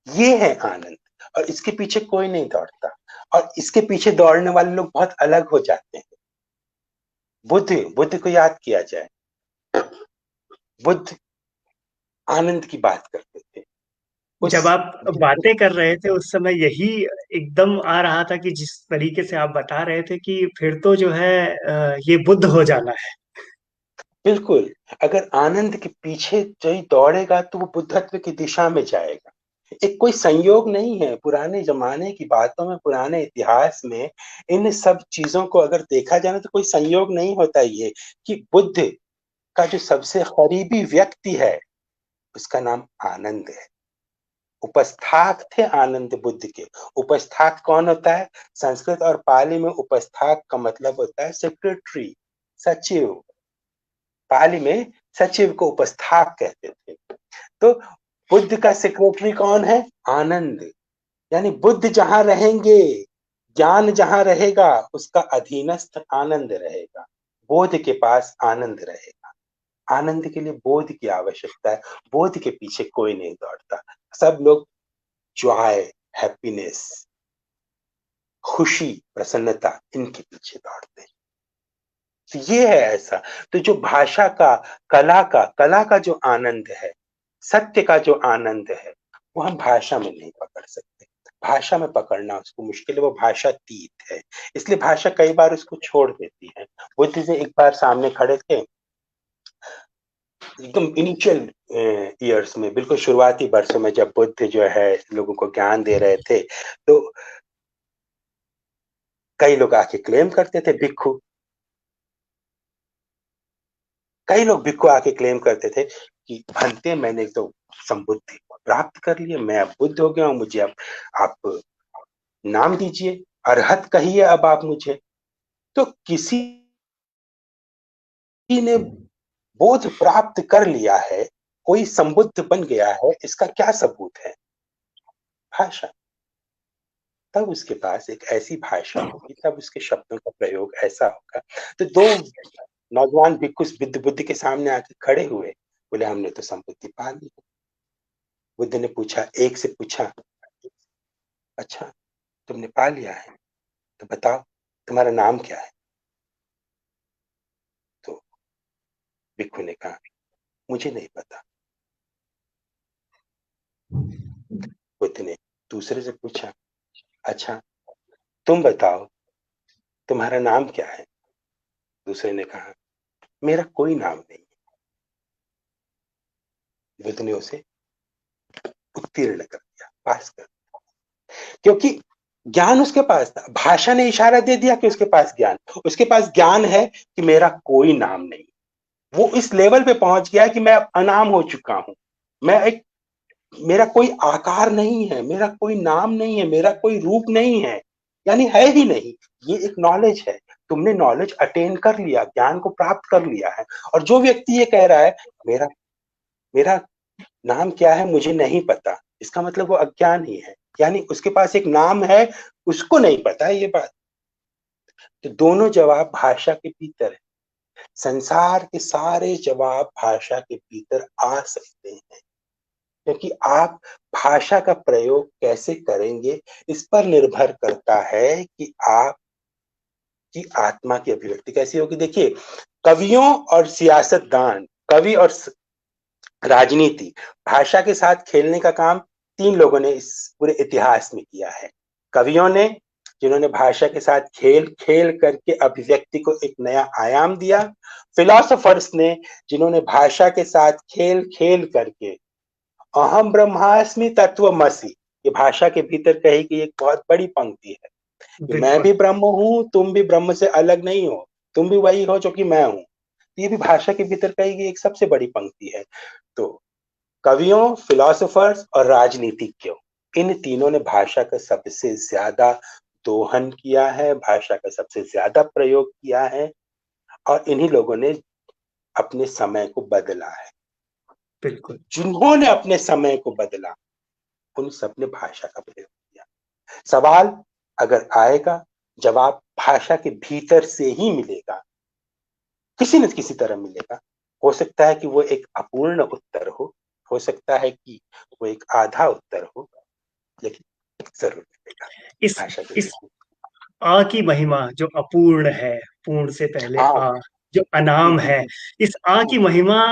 ये है आनंद, और इसके पीछे कोई नहीं दौड़ता, और इसके पीछे दौड़ने वाले लोग बहुत अलग हो जाते हैं। बुद्ध बुद्ध को याद किया जाए, बुद्ध आनंद की बात करते थे। उस जब आप बातें कर रहे थे उस समय यही एकदम आ रहा था कि जिस तरीके से आप बता रहे थे कि फिर तो जो है ये बुद्ध हो जाना है। बिल्कुल, अगर आनंद के पीछे कोई दौड़ेगा तो वो बुद्धत्व की दिशा में जाएगा। एक कोई संयोग नहीं है, पुराने जमाने की बातों में, पुराने इतिहास में इन सब चीजों को अगर देखा जाए तो कोई संयोग नहीं होता ये कि बुद्ध का जो सबसे करीबी व्यक्ति है उसका नाम आनंद है। उपस्थाक थे आनंद बुद्ध के। उपस्थाक कौन होता है? संस्कृत और पाली में उपस्थाक का मतलब होता है सेक्रेटरी, सचिव। पाली में सचिव को उपस्थाक कहते थे। तो बुद्ध का सेक्रेटरी कौन है? आनंद। यानी बुद्ध जहां रहेंगे, ज्ञान जहां रहेगा, उसका अधीनस्थ आनंद रहेगा। बोध के पास आनंद रहेगा। आनंद के लिए बोध की आवश्यकता है। बोध के पीछे कोई नहीं दौड़ता। सब लोग जॉय, हैप्पीनेस, खुशी, प्रसन्नता, इनके पीछे दौड़ते हैं। तो ये है ऐसा। तो जो भाषा का, कला का जो आनंद है, सत्य का जो आनंद है, वो हम भाषा में नहीं पकड़ सकते। भाषा में पकड़ना उसको मुश्किल है, वो भाषातीत है। इसलिए भाषा कई बार उसको छोड़ देती है। बुद्ध से एक बार सामने खड़े थे, एकदम इनिशियल ईयर्स में, बिल्कुल शुरुआती वर्षों में, जब बुद्ध जो है लोगों को ज्ञान दे रहे थे, तो कई लोग आके क्लेम करते थे भिक्खु। कई लोग भिक्खु आके क्लेम करते थे कि भंते मैंने तो संबुद्धि प्राप्त कर लिया, मैं अब बुद्ध हो गया हूं, मुझे अब आप नाम दीजिए, अरहत कहिए अब आप मुझे। तो किसी ने बोध प्राप्त कर लिया है, कोई संबुद्ध बन गया है, इसका क्या सबूत है? भाषा। तब उसके पास एक ऐसी भाषा होगी, तब उसके शब्दों का प्रयोग ऐसा होगा। तो दो नौजवान भिक्षु बुद्ध बुद्ध के सामने आके खड़े हुए, बोले हमने तो संपत्ति पा ली। बुद्ध ने पूछा, एक से पूछा, अच्छा तुमने पा लिया है, तो बताओ तुम्हारा नाम क्या है? तो भिक्षु ने कहा, मुझे नहीं पता। बुद्ध ने दूसरे से पूछा, अच्छा तुम बताओ तुम्हारा नाम क्या है? दूसरे ने कहा, मेरा कोई नाम नहीं। बुद्ध ने उसे उत्तीर्ण कर दिया, पास कर दिया, क्योंकि ज्ञान उसके पास था। भाषा ने इशारा दे दिया कि उसके पास ज्ञान, उसके पास ज्ञान है कि मेरा कोई नाम नहीं। वो इस लेवल पे पहुंच गया कि मैं अब अनाम हो चुका हूं। मैं एक, मेरा कोई आकार नहीं है, मेरा कोई नाम नहीं है, मेरा कोई रूप नहीं है, यानी है ही नहीं। ये एक नॉलेज है। तुमने नॉलेज अटेन कर लिया, ज्ञान को प्राप्त कर लिया है। और जो व्यक्ति ये कह रहा है मेरा मेरा नाम क्या है मुझे नहीं पता, इसका मतलब वो अज्ञान ही है। यानी उसके पास एक नाम है, उसको नहीं पता है ये बात। तो दोनों जवाब भाषा के भीतर है। संसार के सारे जवाब भाषा के भीतर आ सकते हैं, क्योंकि आप भाषा का प्रयोग कैसे करेंगे इस पर निर्भर करता है कि आपकी आत्मा की अभिव्यक्ति कैसी होगी। देखिए, कवियों और सियासतदान, कवि और राजनीति, भाषा के साथ खेलने का काम तीन लोगों ने इस पूरे इतिहास में किया है। कवियों ने जिन्होंने भाषा के साथ खेल खेल करके अभिव्यक्ति को एक नया आयाम दिया, फिलोसोफर्स ने जिन्होंने भाषा के साथ खेल खेल करके अहम ब्रह्मास्मि तत्वमसि, ये भाषा के भीतर कही गई एक बहुत बड़ी पंक्ति है कि मैं बिल्कुल। भी ब्रह्म हूं, तुम भी ब्रह्म से अलग नहीं हो, तुम भी वही हो जो कि मैं हूं। ये भी भाषा के भीतर कही गई एक सबसे बड़ी पंक्ति है। तो कवियों, फिलोसोफर्स और राजनीतिज्ञों, इन तीनों ने भाषा का सबसे ज्यादा दोहन किया है, भाषा का सबसे ज्यादा प्रयोग किया है, और इन्हीं लोगों ने अपने समय को बदला है। बिल्कुल। जिन्होंने अपने समय को बदला, उन सब ने भाषा का प्रयोग किया। सवाल अगर आएगा, जवाब भाषा के भीतर से ही मिलेगा, किसी न किसी तरह मिलेगा। हो सकता है कि वो एक अपूर्ण उत्तर हो सकता है कि वो एक आधा उत्तर हो, लेकिन जरूर मिलेगा इस भाषा के इस जरिए। आ की महिमा जो अपूर्ण है, पूर्ण से पहले हाँ। आ, जो अनाम है, इस आ की महिमा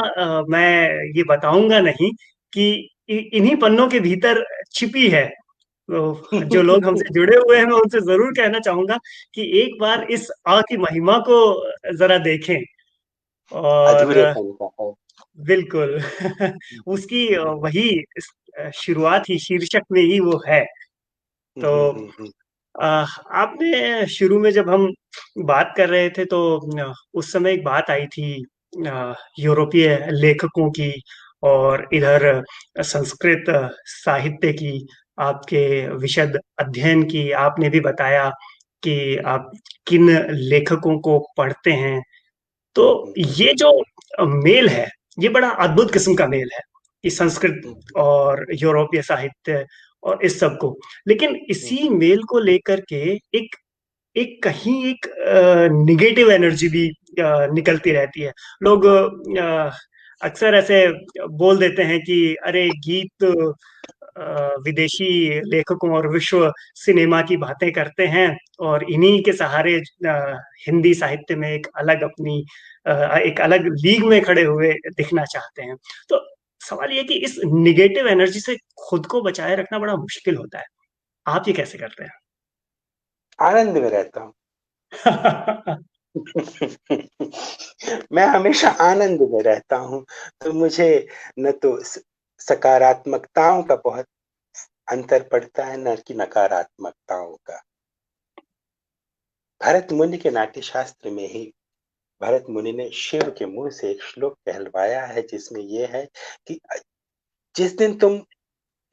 मैं ये बताऊंगा नहीं कि इन्हीं पन्नों के भीतर छिपी है। तो जो लोग हमसे जुड़े हुए हैं, मैं उनसे जरूर कहना चाहूंगा कि एक बार इस आ की महिमा को जरा देखें। और अधूरेपन का है। बिल्कुल उसकी वही शुरुआत ही, शीर्षक में ही वो है। तो आपने शुरू में जब हम बात कर रहे थे तो उस समय एक बात आई थी यूरोपीय लेखकों की और इधर संस्कृत साहित्य की, आपके विशद अध्ययन की। आपने भी बताया कि आप किन लेखकों को पढ़ते हैं। तो ये जो मेल है, ये बड़ा अद्भुत किस्म का मेल है, कि संस्कृत और यूरोपीय साहित्य और इस सब को। लेकिन इसी मेल को लेकर के एक एक कहीं एक निगेटिव एनर्जी भी निकलती रहती है। लोग अक्सर ऐसे बोल देते हैं कि अरे गीत विदेशी लेखकों और विश्व सिनेमा की बातें करते हैं, और इन्हीं के सहारे हिंदी साहित्य में एक अलग अपनी एक अलग लीग में खड़े हुए दिखना चाहते हैं। तो सवाल ये है कि इस निगेटिव एनर्जी से खुद को बचाए रखना बड़ा मुश्किल होता है। आप ये कैसे करते आनंद में रहता हूँ। हैं? मैं हमेशा आनंद में रहता हूँ। तो मुझे न तो सकारात्मकताओं का बहुत अंतर पड़ता है, न कि नकारात्मकताओं का। भरत मुनि के नाट्य शास्त्र में ही भरत मुनि ने शिव के मुंह से एक श्लोक कहलवाया है, जिसमें यह है कि जिस दिन तुम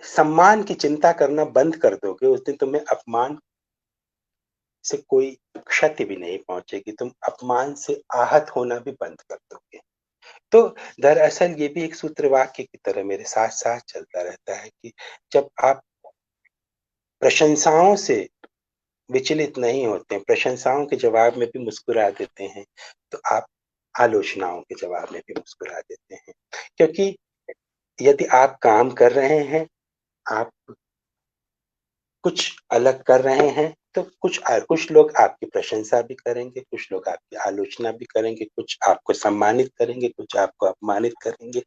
सम्मान की चिंता करना बंद कर दोगे, उस दिन तुम्हें अपमान से कोई क्षति भी नहीं पहुंचेगी, तुम अपमान से आहत होना भी बंद कर दोगे। तो दरअसल ये भी एक सूत्र वाक्य की तरह मेरे साथ साथ चलता रहता है कि जब आप प्रशंसाओं से विचलित नहीं होते हैं, प्रशंसाओं के जवाब में भी मुस्कुरा देते हैं, तो आप आलोचनाओं के जवाब में भी मुस्कुरा देते हैं। क्योंकि यदि आप काम कर रहे हैं, आप कुछ अलग कर रहे हैं, तो कुछ लोग आपकी प्रशंसा भी करेंगे, कुछ लोग आपकी आलोचना भी करेंगे, कुछ आपको सम्मानित करेंगे, कुछ आपको अपमानित करेंगे।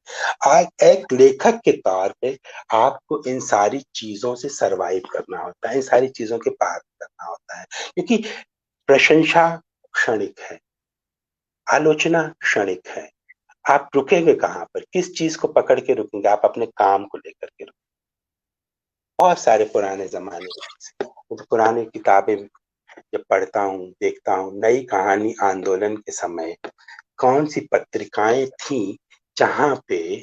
आज एक लेखक के तौर पे आपको इन सारी चीजों से सरवाइव करना होता है, इन सारी चीजों के पार करना होता है, क्योंकि प्रशंसा क्षणिक है, आलोचना क्षणिक है। आप रुकेंगे कहाँ पर, किस चीज को पकड़ के रुकेंगे? आप अपने काम को लेकर के रुकेंगे। बहुत सारे पुराने जमाने में तो पुरानी किताबें जब पढ़ता हूँ, देखता हूँ, नई कहानी आंदोलन के समय कौन सी पत्रिकाएं थी जहां पे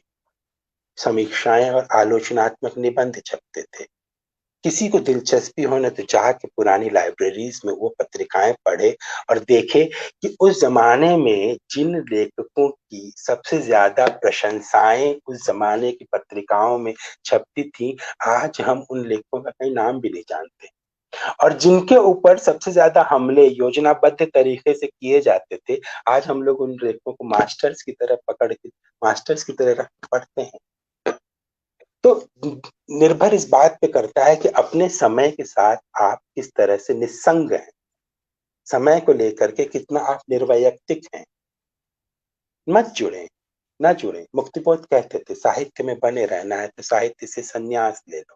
समीक्षाएं और आलोचनात्मक निबंध छपते थे। किसी को दिलचस्पी हो न तो जाके पुरानी लाइब्रेरीज में वो पत्रिकाएं पढ़े और देखे कि उस जमाने में जिन लेखकों की सबसे ज्यादा प्रशंसाएं उस जमाने की पत्रिकाओं में छपती थी, आज हम उन लेखकों का कहीं नाम भी नहीं जानते। और जिनके ऊपर सबसे ज्यादा हमले योजनाबद्ध तरीके से किए जाते थे, आज हम लोग उन लेखकों को मास्टर्स की तरह पकड़ के मास्टर्स की तरह रख पढ़ते हैं। तो निर्भर इस बात पे करता है कि अपने समय के साथ आप किस तरह से निस्संग हैं, समय को लेकर के कितना आप निर्वैयक्तिक हैं। मत जुड़े, न जुड़े। मुक्तिबोध कहते थे साहित्य में बने रहना है तो साहित्य से संन्यास ले लो।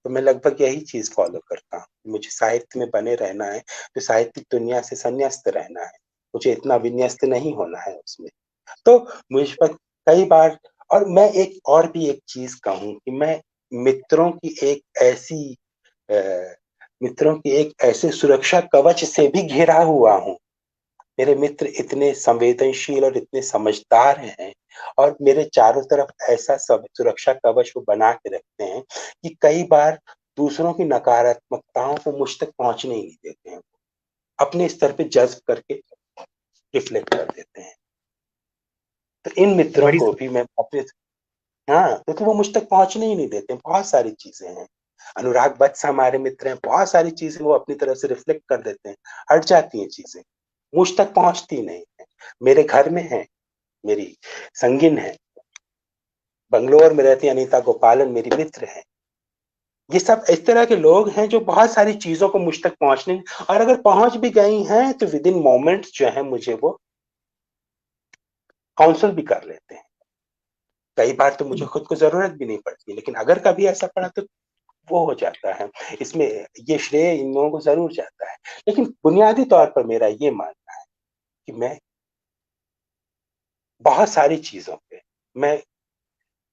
तो मैं लगभग यही चीज फॉलो करता हूँ। मुझे साहित्य में बने रहना है तो साहित्यिक दुनिया से संन्यस्त रहना है, मुझे इतना विन्यस्त नहीं होना है उसमें। तो मुझ पर कई बार, और मैं एक और भी एक चीज कहूँ कि मैं मित्रों की एक ऐसी अ, मित्रों की एक ऐसे सुरक्षा कवच से भी घिरा हुआ हूँ। मेरे मित्र इतने संवेदनशील और इतने समझदार हैं, और मेरे चारों तरफ ऐसा सब सुरक्षा कवच वो बना के रखते हैं कि कई बार दूसरों की नकारात्मकताओं को मुझ तक पहुंचने ही नहीं देते हैं, अपने स्तर पे जज्ब करके रिफ्लेक्ट कर देते हैं। तो इन मित्रों बड़ी को भी मैं अपने, हाँ, क्योंकि वो मुझ तक पहुंचने ही नहीं देते। बहुत सारी चीजें हैं, अनुराग बत्स हमारे मित्र हैं, बहुत सारी चीजें वो अपनी तरफ से रिफ्लेक्ट कर देते हैं, हट जाती हैं चीजें, मुझ तक पहुंचती नहीं है। मेरे घर में है, मेरी संगिन है, बंगलोर में रहती अनीता गोपालन मेरी मित्र है। ये सब इस तरह के लोग हैं जो बहुत सारी चीजों को मुझ तक पहुंचने, और अगर पहुंच भी गई हैं तो विद इन मोमेंट जो है मुझे वो काउंसल भी कर लेते हैं। कई बार तो मुझे खुद को जरूरत भी नहीं पड़ती, लेकिन अगर कभी ऐसा पड़ा तो वो हो जाता है। इसमें ये श्रेय इन लोगों को जरूर जाता है। लेकिन बुनियादी तौर पर मेरा ये मानना है कि मैं बहुत सारी चीजों पे, मैं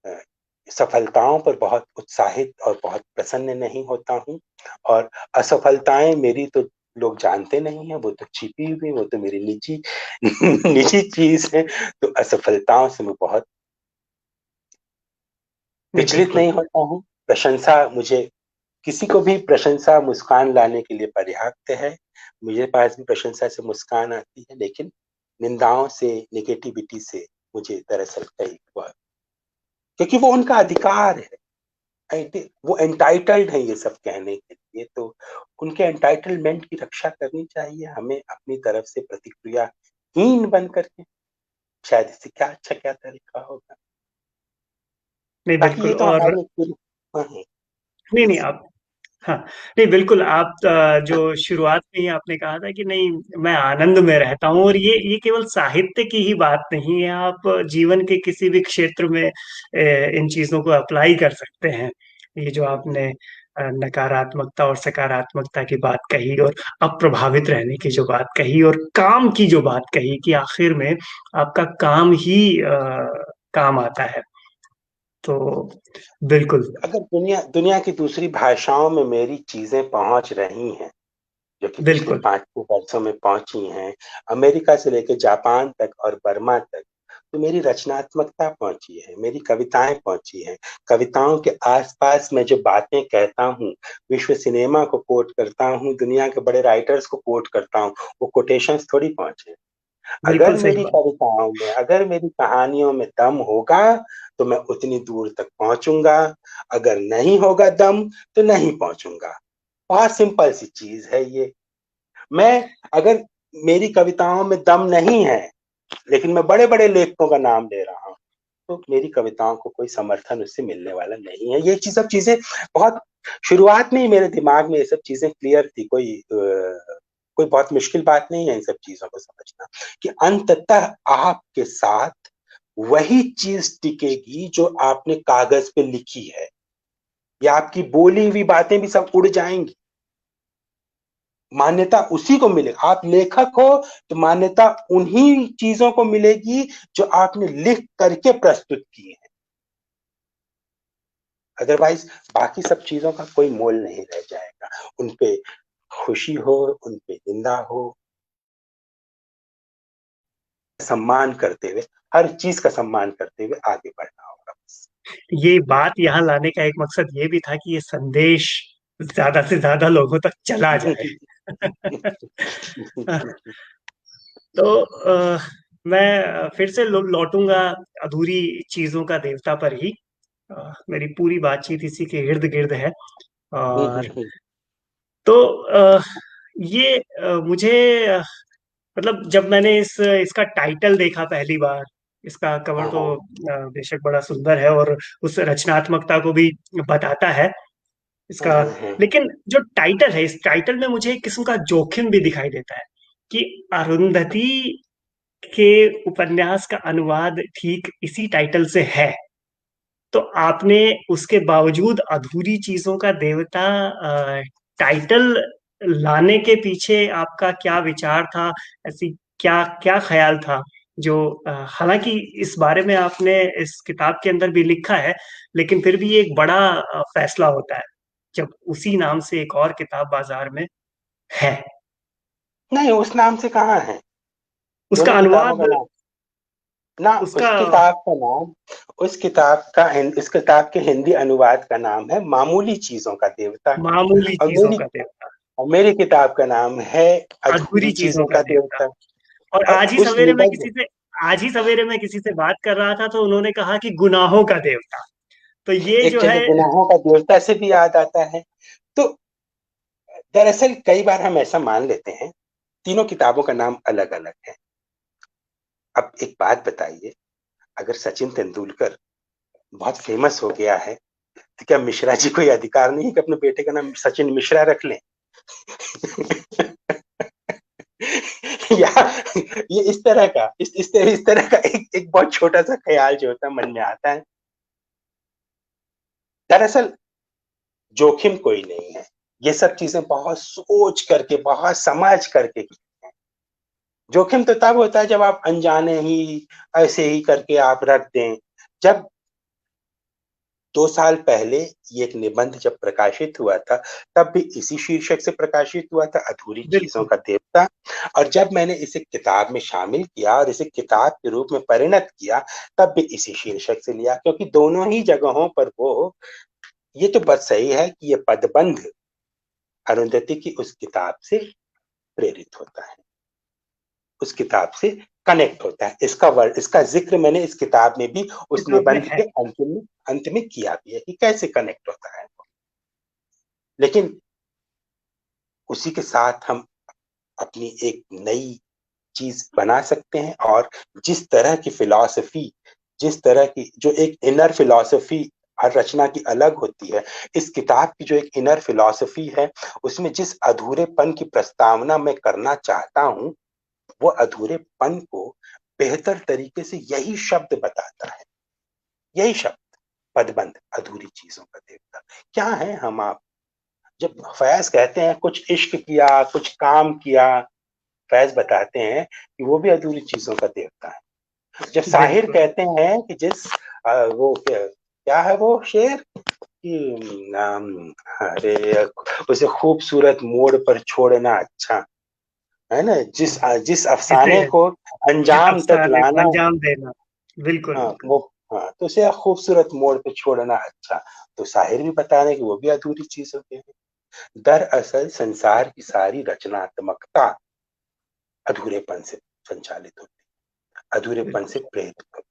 अ, सफलताओं पर बहुत उत्साहित और बहुत प्रसन्न नहीं होता हूँ, और असफलताएं मेरी तो लोग जानते नहीं है, वो तो छिपी हुई, वो तो मेरी निजी निजी चीज है। तो असफलताओं से मैं बहुत नहीं, विचलित बिल्कुल। नहीं होता हूँ। प्रशंसा मुझे, किसी को भी प्रशंसा मुस्कान लाने के लिए पर्याप्त है। मुझे पास भी प्रशंसा से मुस्कान आती है, लेकिन निंदाओं से, निगेटिविटी से मुझे दरअसल कई वह, क्योंकि वो उनका अधिकार है। वो एंटाइटल्ड है ये सब कहने के लिए, तो उनके एंटाइटलमेंट की रक्षा करनी चाहिए हमें अपनी तरफ से प्रतिक्रियाहीन बन करके। शायद इससे क्या अच्छा क्या तरीका होगा। नहीं, बाकी बिल्कुल। ये तो और हमारे पूरी, हाँ, हाँ, नहीं, नहीं, प्लीज। आप, हाँ, नहीं, बिल्कुल। आप जो शुरुआत में ही आपने कहा था कि नहीं, मैं आनंद में रहता हूँ, और ये केवल साहित्य की ही बात नहीं है, आप जीवन के किसी भी क्षेत्र में इन चीजों को अप्लाई कर सकते हैं। ये जो आपने नकारात्मकता और सकारात्मकता की बात कही, और अप्रभावित रहने की जो बात कही, और काम की जो बात कही कि आखिर में आपका काम ही काम आता है, तो बिल्कुल। अगर दुनिया दुनिया की दूसरी भाषाओं में मेरी चीजें पहुंच रही हैं, जो कि पिछले बिल्कुल। 5 वर्षों में पहुंची हैं, अमेरिका से लेकर जापान तक और बर्मा तक, तो मेरी रचनात्मकता पहुंची है, मेरी कविताएं पहुंची हैं। कविताओं के आसपास मैं जो बातें कहता हूँ, विश्व सिनेमा को कोट करता हूँ, दुनिया के बड़े राइटर्स को कोट करता हूँ, वो कोटेशंस थोड़ी पहुंचे। बिल्कुल अगर सही मेरी बात। कविताओं में, अगर मेरी कहानियों में दम होगा तो मैं उतनी दूर तक पहुंचूंगा, अगर नहीं होगा दम तो नहीं पहुंचूंगा। बहुत सिंपल सी चीज है ये। मैं, अगर मेरी कविताओं में दम नहीं है, लेकिन मैं बड़े बड़े लेखकों का नाम ले रहा हूँ, तो मेरी कविताओं को कोई समर्थन उससे मिलने वाला नहीं है। ये चीज, सब चीजें बहुत शुरुआत में ही मेरे दिमाग में ये सब चीजें क्लियर थी। कोई बहुत मुश्किल बात नहीं है इन सब चीजों को समझना, कि अंततः आपके साथ वही चीज टिकेगी जो आपने कागज पे लिखी है, या आपकी बोली हुई बातें भी सब उड़ जाएंगी, मान्यता उसी को मिलेगी। आप लेखक हो तो मान्यता उन्हीं चीजों को मिलेगी जो आपने लिख करके प्रस्तुत की है। अदरवाइज बाकी सब चीजों का कोई मोल नहीं रह जाएगा। उनपे खुशी हो, उनपे निंदा हो, सम्मान करते हुए, हर चीज का सम्मान करते हुए आगे बढ़ना होगा बस। ये बात यहाँ लाने का एक मकसद ये भी था कि ये संदेश ज्यादा से ज्यादा लोगों तक चला जाए। तो मैं फिर से लौटूंगा अधूरी चीजों का देवता पर ही। मेरी पूरी बातचीत इसी के इर्द गिर्द है। और तो ये मुझे, मतलब जब मैंने इसका टाइटल देखा पहली बार, इसका कवर हाँ, तो हाँ, बेशक बड़ा सुंदर है, और उस रचनात्मकता को भी बताता है हाँ, इसका। हाँ, हाँ, लेकिन जो टाइटल है, इस टाइटल में मुझे एक किस्म का जोखिम भी दिखाई देता है कि अरुंधति के उपन्यास का अनुवाद ठीक इसी टाइटल से है। तो आपने उसके बावजूद अधूरी चीजों का देवता टाइटल लाने के पीछे आपका क्या विचार था? ऐसी क्या क्या ख्याल था जो हालांकि इस बारे में आपने इस किताब के अंदर भी लिखा है, लेकिन फिर भी ये एक बड़ा फैसला होता है जब उसी नाम से एक और किताब बाजार में है। नहीं, उस नाम से कहाँ है। उसका दोनों किताबों अनुवाद, का नाम ना, उसका उस किताब के हिंदी अनुवाद का नाम है मामूली चीजों का देवता। मामूली और चीजों मेरी का देवता, और मेरी किताब का नाम है अधूरी अधूरी चीजों चीजों का का देवता। देवता। और और उस निबंध आज ही सवेरे मैं किसी से बात कर रहा था तो उन्होंने कहा कि गुनाहों का देवता। तो ये एक जो चलो है, गुनाहों का देवता से भी याद आता है। तो दरअसल कई बार हम ऐसा मान लेते हैं, तीनों किताबों का नाम अलग अलग है। अब एक बात बताइए, अगर सचिन तेंदुलकर बहुत फेमस हो गया है, तो क्या मिश्रा जी को ये अधिकार नहीं है कि अपने बेटे का नाम सचिन मिश्रा रख लें? या ये इस तरह का एक बहुत छोटा सा ख्याल जो होता है मन में आता है। दरअसल जोखिम कोई नहीं है, ये सब चीजें बहुत सोच करके, बहुत समझ करके की हैं। जोखिम तो तब होता है जब आप अनजाने ही ऐसे ही करके आप रख दें। जब 2 साल पहले ये एक निबंध जब प्रकाशित हुआ था, तब भी इसी शीर्षक से प्रकाशित हुआ था, अधूरी चीजों बिल्कुल का देवता। और जब मैंने इसे किताब में शामिल किया और इसे किताब के रूप में परिणत किया, तब भी इसी शीर्षक से लिया, क्योंकि दोनों ही जगहों पर वो, ये तो बात सही है कि ये पदबंध अरुंधति की उस किताब से प्रेरित होता है, उस किताब से कनेक्ट होता है। इसका जिक्र मैंने इस किताब में भी उस किताब में निबंध है। के अंत में किया भी है कि कैसे कनेक्ट होता है। लेकिन उसी के साथ हम अपनी एक नई चीज बना सकते हैं। और जिस तरह की फिलॉसफी, जिस तरह की जो एक इनर फिलॉसफी हर रचना की अलग होती है, इस किताब की जो एक इनर फिलॉसफी है, उसमें जिस अधूरेपन की प्रस्तावना मैं करना चाहता हूं, वो अधूरेपन को बेहतर तरीके से यही शब्द बताता है। यही शब्द, पदबंध, अधूरी चीजों का देवता। क्या है हम आप? जब फयाज कहते हैं कुछ इश्क किया, कुछ काम किया, फैज बताते हैं कि वो भी अधूरी चीजों का देवता है। जब साहिर बिल्कुल कहते हैं कि वो क्या है वो शेर कि अरे उसे खूबसूरत मोड़ पर छोड़ना अच्छा है ना, जिस जिसे अफसाने को जिस अंजाम तक अफसाने को लाना। अंजाम देना, बिल्कुल हाँ बिल्कुल। वो, हाँ तो उसे खूबसूरत मोड़ पे छोड़ना अच्छा। तो साहिर भी बता रहे हैं कि वो भी अधूरी चीज होते हैं। दरअसल संसार की सारी रचनात्मकता अधूरेपन से संचालित होती है, अधूरेपन से बिल्कुल प्रेरित होती है।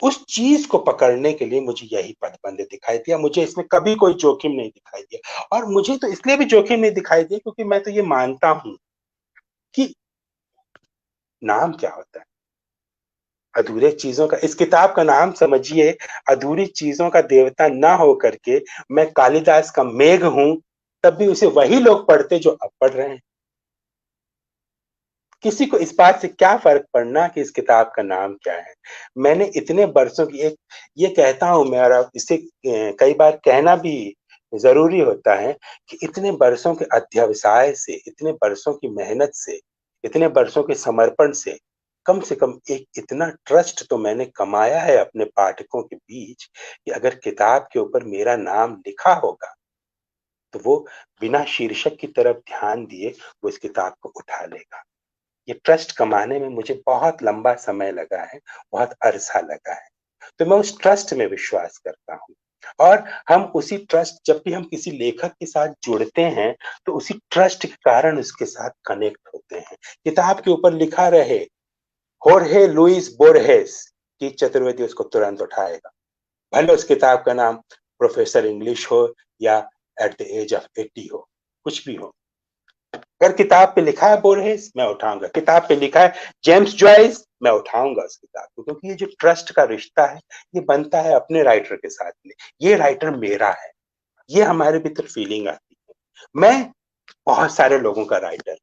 उस चीज को पकड़ने के लिए मुझे यही पदबंध दिखाई दिया। मुझे इसमें कभी कोई जोखिम नहीं दिखाई दिया, और मुझे तो इसलिए भी जोखिम नहीं दिखाई दिया क्योंकि मैं तो ये मानता हूं कि नाम क्या होता है। अधूरे चीजों का, इस किताब का नाम समझिए, अधूरी चीजों का देवता ना हो करके मैं कालिदास का मेघ हूं, तब भी उसे वही लोग पढ़ते जो अब पढ़ रहे हैं। किसी को इस बात से क्या फर्क पड़ना कि इस किताब का नाम क्या है। मैंने इतने बरसों की एक, ये कहता हूं मैं, और इसे कई बार कहना भी जरूरी होता है कि इतने बरसों के अध्यवसाय से, इतने बरसों की मेहनत से, इतने बरसों के समर्पण से कम एक इतना ट्रस्ट तो मैंने कमाया है अपने पाठकों के बीच कि अगर किताब के ऊपर मेरा नाम लिखा होगा, तो वो बिना शीर्षक की तरफ ध्यान दिए वो इस किताब को उठा लेगा। ये ट्रस्ट कमाने में मुझे बहुत लंबा समय लगा है, बहुत अरसा लगा है। तो मैं उस ट्रस्ट में विश्वास करता हूँ। और हम उसी ट्रस्ट, जब भी हम किसी लेखक के साथ जुड़ते हैं, तो उसी ट्रस्ट के कारण उसके साथ कनेक्ट होते हैं। किताब के ऊपर लिखा रहे होर्हे लुइस बोरहेस की, चतुर्वेदी उसको तुरंत उठाएगा, भले उस किताब का नाम प्रोफेसर इंग्लिश हो या एट द एज ऑफ 80 हो, कुछ भी हो। अगर किताब पे लिखा है बोरहेस, मैं उठाऊंगा। किताब पे लिखा है जेम्स जॉयस, मैं उठाऊंगा उस किताब को, क्योंकि ये जो ट्रस्ट का रिश्ता है, ये बनता है अपने राइटर के साथ में। ये राइटर मेरा है, ये हमारे भीतर फीलिंग आती है। मैं बहुत सारे लोगों का राइटर,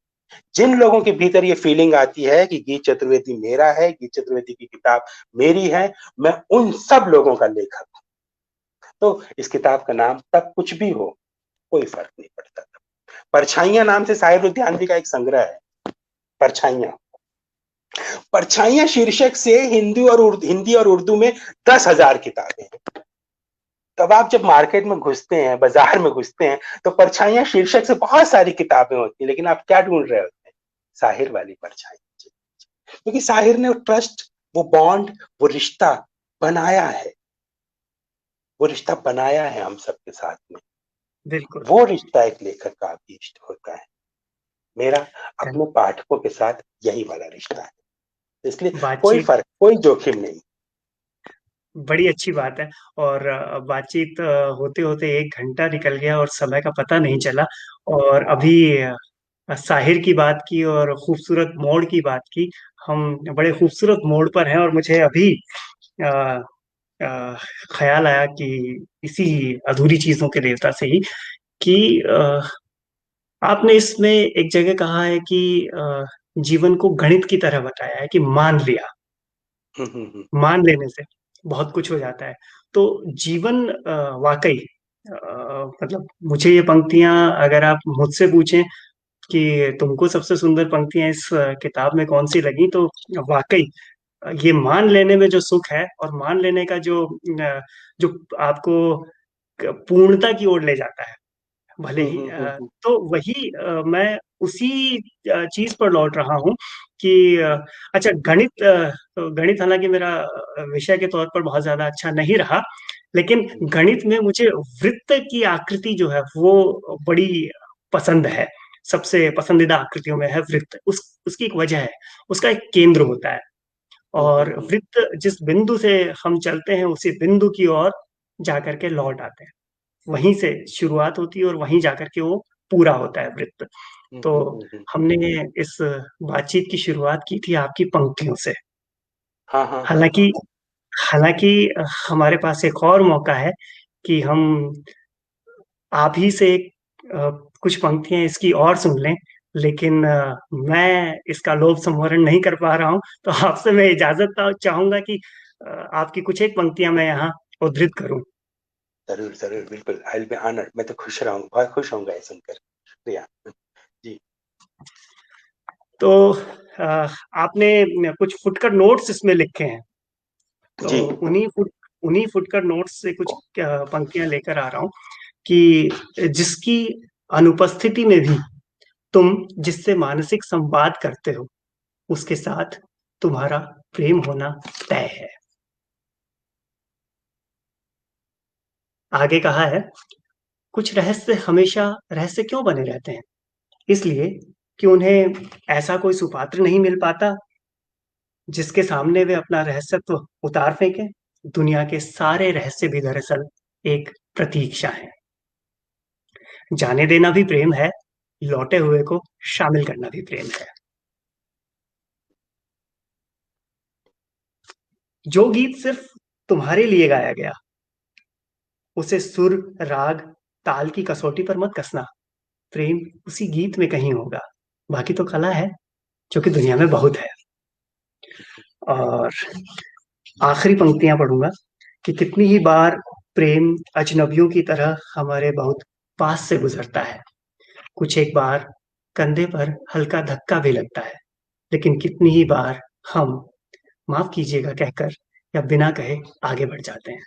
जिन लोगों के भीतर ये फीलिंग आती है कि गीत चतुर्वेदी मेरा है, गीत चतुर्वेदी की किताब मेरी है, मैं उन सब लोगों का लेखक हूं। तो इस किताब का नाम तब कुछ भी हो, कोई फर्क नहीं पड़ता था। परछाइयां नाम से साहिर लुधियानवी का एक संग्रह है, परछाइयां। परछाइयां शीर्षक से हिंदी और उर्दू में 10,000 किताबें हैं। तब आप जब मार्केट में घुसते हैं, बाजार में घुसते हैं, तो परछाइयां शीर्षक से बहुत सारी किताबें होती हैं, लेकिन आप क्या ढूंढ रहे होते हैं? साहिर वाली परछाई। क्योंकि साहिर ने वो ट्रस्ट, वो बॉन्ड, वो रिश्ता बनाया है, वो रिश्ता बनाया है हम सबके साथ में। बिल्कुल। वो रिश्ता एक लेखक का अभीष्ट होता है। मेरा धन- अपने पाठकों के साथ यही वाला रिश्ता है, इसलिए कोई बातचीत फर्क, कोई जोखिम नहीं। बड़ी अच्छी बात है। और बातचीत होते होते 1 घंटा निकल गया और समय का पता नहीं चला। और अभी साहिर की बात की और खूबसूरत मोड़ की बात की। हम बड़े खूबसूरत मोड़ पर हैं और मुझे अभी अ, अ, ख्याल आया कि इसी अधूरी चीजों के देवता से ही कि आपने इसमें एक जगह कहा है कि जीवन को गणित की तरह बताया है कि मान लिया। मान लेने से बहुत कुछ हो जाता है। तो जीवन वाकई मतलब मुझे ये पंक्तियां अगर आप मुझसे पूछें कि तुमको सबसे सुंदर पंक्तियां इस किताब में कौन सी लगी, तो वाकई ये मान लेने में जो सुख है और मान लेने का जो आपको पूर्णता की ओर ले जाता है, भले ही तो वही मैं उसी चीज पर लौट रहा हूँ कि अच्छा गणित तो गणित हालांकि मेरा विषय के तौर पर बहुत ज्यादा अच्छा नहीं रहा, लेकिन गणित में मुझे वृत्त की आकृति जो है वो बड़ी पसंद है। सबसे पसंदीदा आकृतियों में है वृत्त। उसकी एक वजह है, उसका एक केंद्र होता है और वृत्त जिस बिंदु से हम चलते हैं उसी बिंदु की ओर जाकर के लौट आते हैं। वहीं से शुरुआत होती है और वहीं जाकर के वो पूरा होता है वृत्त। तो हमने इस बातचीत की शुरुआत की थी आपकी पंक्तियों से। हाँ हाँ हाँ हाँ। हालांकि हालांकि हमारे पास एक और मौका है कि हम आप ही से अ, कुछ पंक्तियां इसकी और सुन लें, लेकिन मैं इसका लोभ संवरण नहीं कर पा रहा हूं। तो आपसे मैं इजाजत चाहूंगा कि आपकी कुछ एक पंक्तियां मैं यहाँ उद्धृत करूं। जरूर जरूर, बिल्कुल, आई विल बी ऑनर्ड। मैं तो खुश रहूंगा, बहुत खुश होऊंगा ये सुनकर। शुक्रिया जी। तो आपने कुछ फुटकर नोट्स इसमें लिखे हैं, तो जी। उन्हीं फुटकर नोट्स से कुछ पंक्तियां लेकर आ रहा हूँ कि जिसकी अनुपस्थिति में भी तुम जिससे मानसिक संवाद करते हो उसके साथ तुम्हारा प्रेम होना तय है। आगे कहा है, कुछ रहस्य हमेशा रहस्य क्यों बने रहते हैं? इसलिए कि उन्हें ऐसा कोई सुपात्र नहीं मिल पाता जिसके सामने वे अपना रहस्यत्व उतार फेंके। दुनिया के सारे रहस्य भी दरअसल एक प्रतीक्षा है। जाने देना भी प्रेम है, लौटे हुए को शामिल करना भी प्रेम है। जो गीत सिर्फ तुम्हारे लिए गाया गया उसे सुर, राग, ताल की कसौटी पर मत कसना। प्रेम उसी गीत में कहीं होगा। बाकी तो कला है जो कि दुनिया में बहुत है। और आखिरी पंक्तियां पढ़ूंगा कि कितनी ही बार प्रेम अजनबियों की तरह हमारे बहुत पास से गुजरता है। कुछ एक बार कंधे पर हल्का धक्का भी लगता है, लेकिन कितनी ही बार हम माफ कीजिएगा कहकर या बिना कहे आगे बढ़ जाते हैं।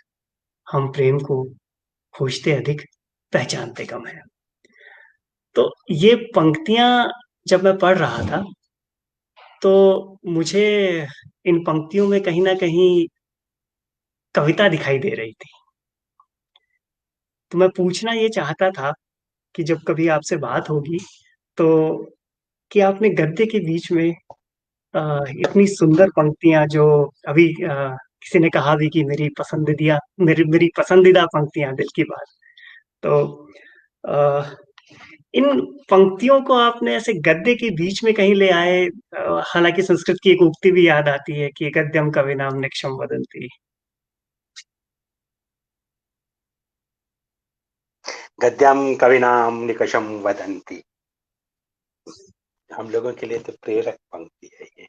हम प्रेम को खोजते अधिक, पहचानते कम है। तो ये पंक्तियां जब मैं पढ़ रहा था तो मुझे इन पंक्तियों में कहीं ना कहीं कविता दिखाई दे रही थी। तो मैं पूछना ये चाहता था कि जब कभी आपसे बात होगी तो कि आपने गद्य के बीच में इतनी सुंदर पंक्तियां जो अभी किसी ने कहा भी कि मेरी पसंदीदा पंक्तियां दिल की बात। तो अ, इन पंक्तियों को आपने ऐसे गद्य के बीच में कहीं ले आए। हालांकि संस्कृत की एक उक्ति भी याद आती है कि गद्यम कविनाम निक्षम वदंती। गद्यम कविनाम निकषम वदंती। हम लोगों के लिए तो प्रेरक पंक्ति है ये।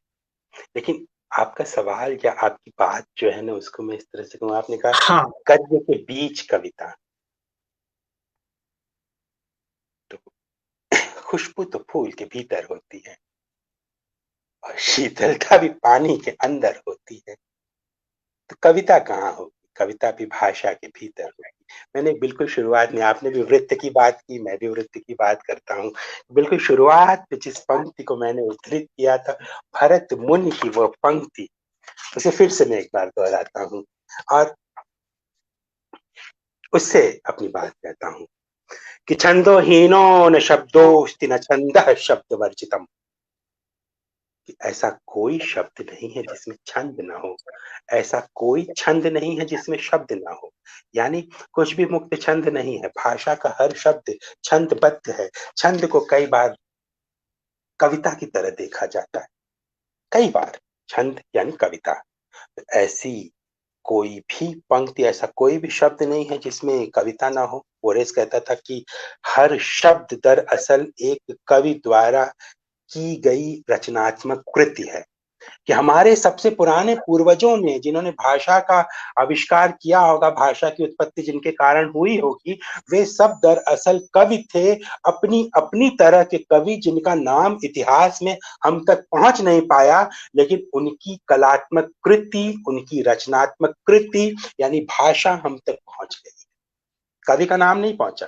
लेकिन आपका सवाल या आपकी बात जो है ना उसको मैं इस तरह से कहूँ, आपने कहा हाँ। गद्य के बीच कविता, तो खुशबू तो फूल के भीतर होती है और शीतलता भी पानी के अंदर होती है, तो कविता कहाँ होगी? कविता भी भाषा के भीतर होगी। मैंने बिल्कुल शुरुआत में, आपने भी वृत्त की बात की, मैं भी वृत्त की बात करता हूँ। बिल्कुल शुरुआत में जिस पंक्ति को मैंने उद्धृत किया था, भरत मुनि की वो पंक्ति, उसे फिर से मैं एक बार दोहराता हूँ और उससे अपनी बात कहता हूँ कि छंदोहीनो न शब्दोस्ति न छंदः शब्द वर्जितम, कि ऐसा कोई शब्द नहीं है जिसमें छंद ना हो, ऐसा कोई छंद नहीं है जिसमें शब्द ना हो। यानी कुछ भी मुक्त छंद नहीं है, भाषा का हर शब्द छंदबद्ध है। छंद को कई बार कविता की तरह देखा जाता है, कई बार छंद यानी कविता। तो ऐसी कोई भी पंक्ति, ऐसा कोई भी शब्द नहीं है जिसमें कविता ना हो। बोरेस कहता था कि हर शब्द दरअसल एक कवि द्वारा की गई रचनात्मक कृति है, कि हमारे सबसे पुराने पूर्वजों ने, जिन्होंने भाषा का आविष्कार किया होगा, भाषा की उत्पत्ति जिनके कारण हुई होगी, वे सब दरअसल कवि थे, अपनी अपनी तरह के कवि, जिनका नाम इतिहास में हम तक पहुंच नहीं पाया, लेकिन उनकी कलात्मक कृति, उनकी रचनात्मक कृति यानी भाषा हम तक पहुंच गई। कवि का नाम नहीं पहुंचा,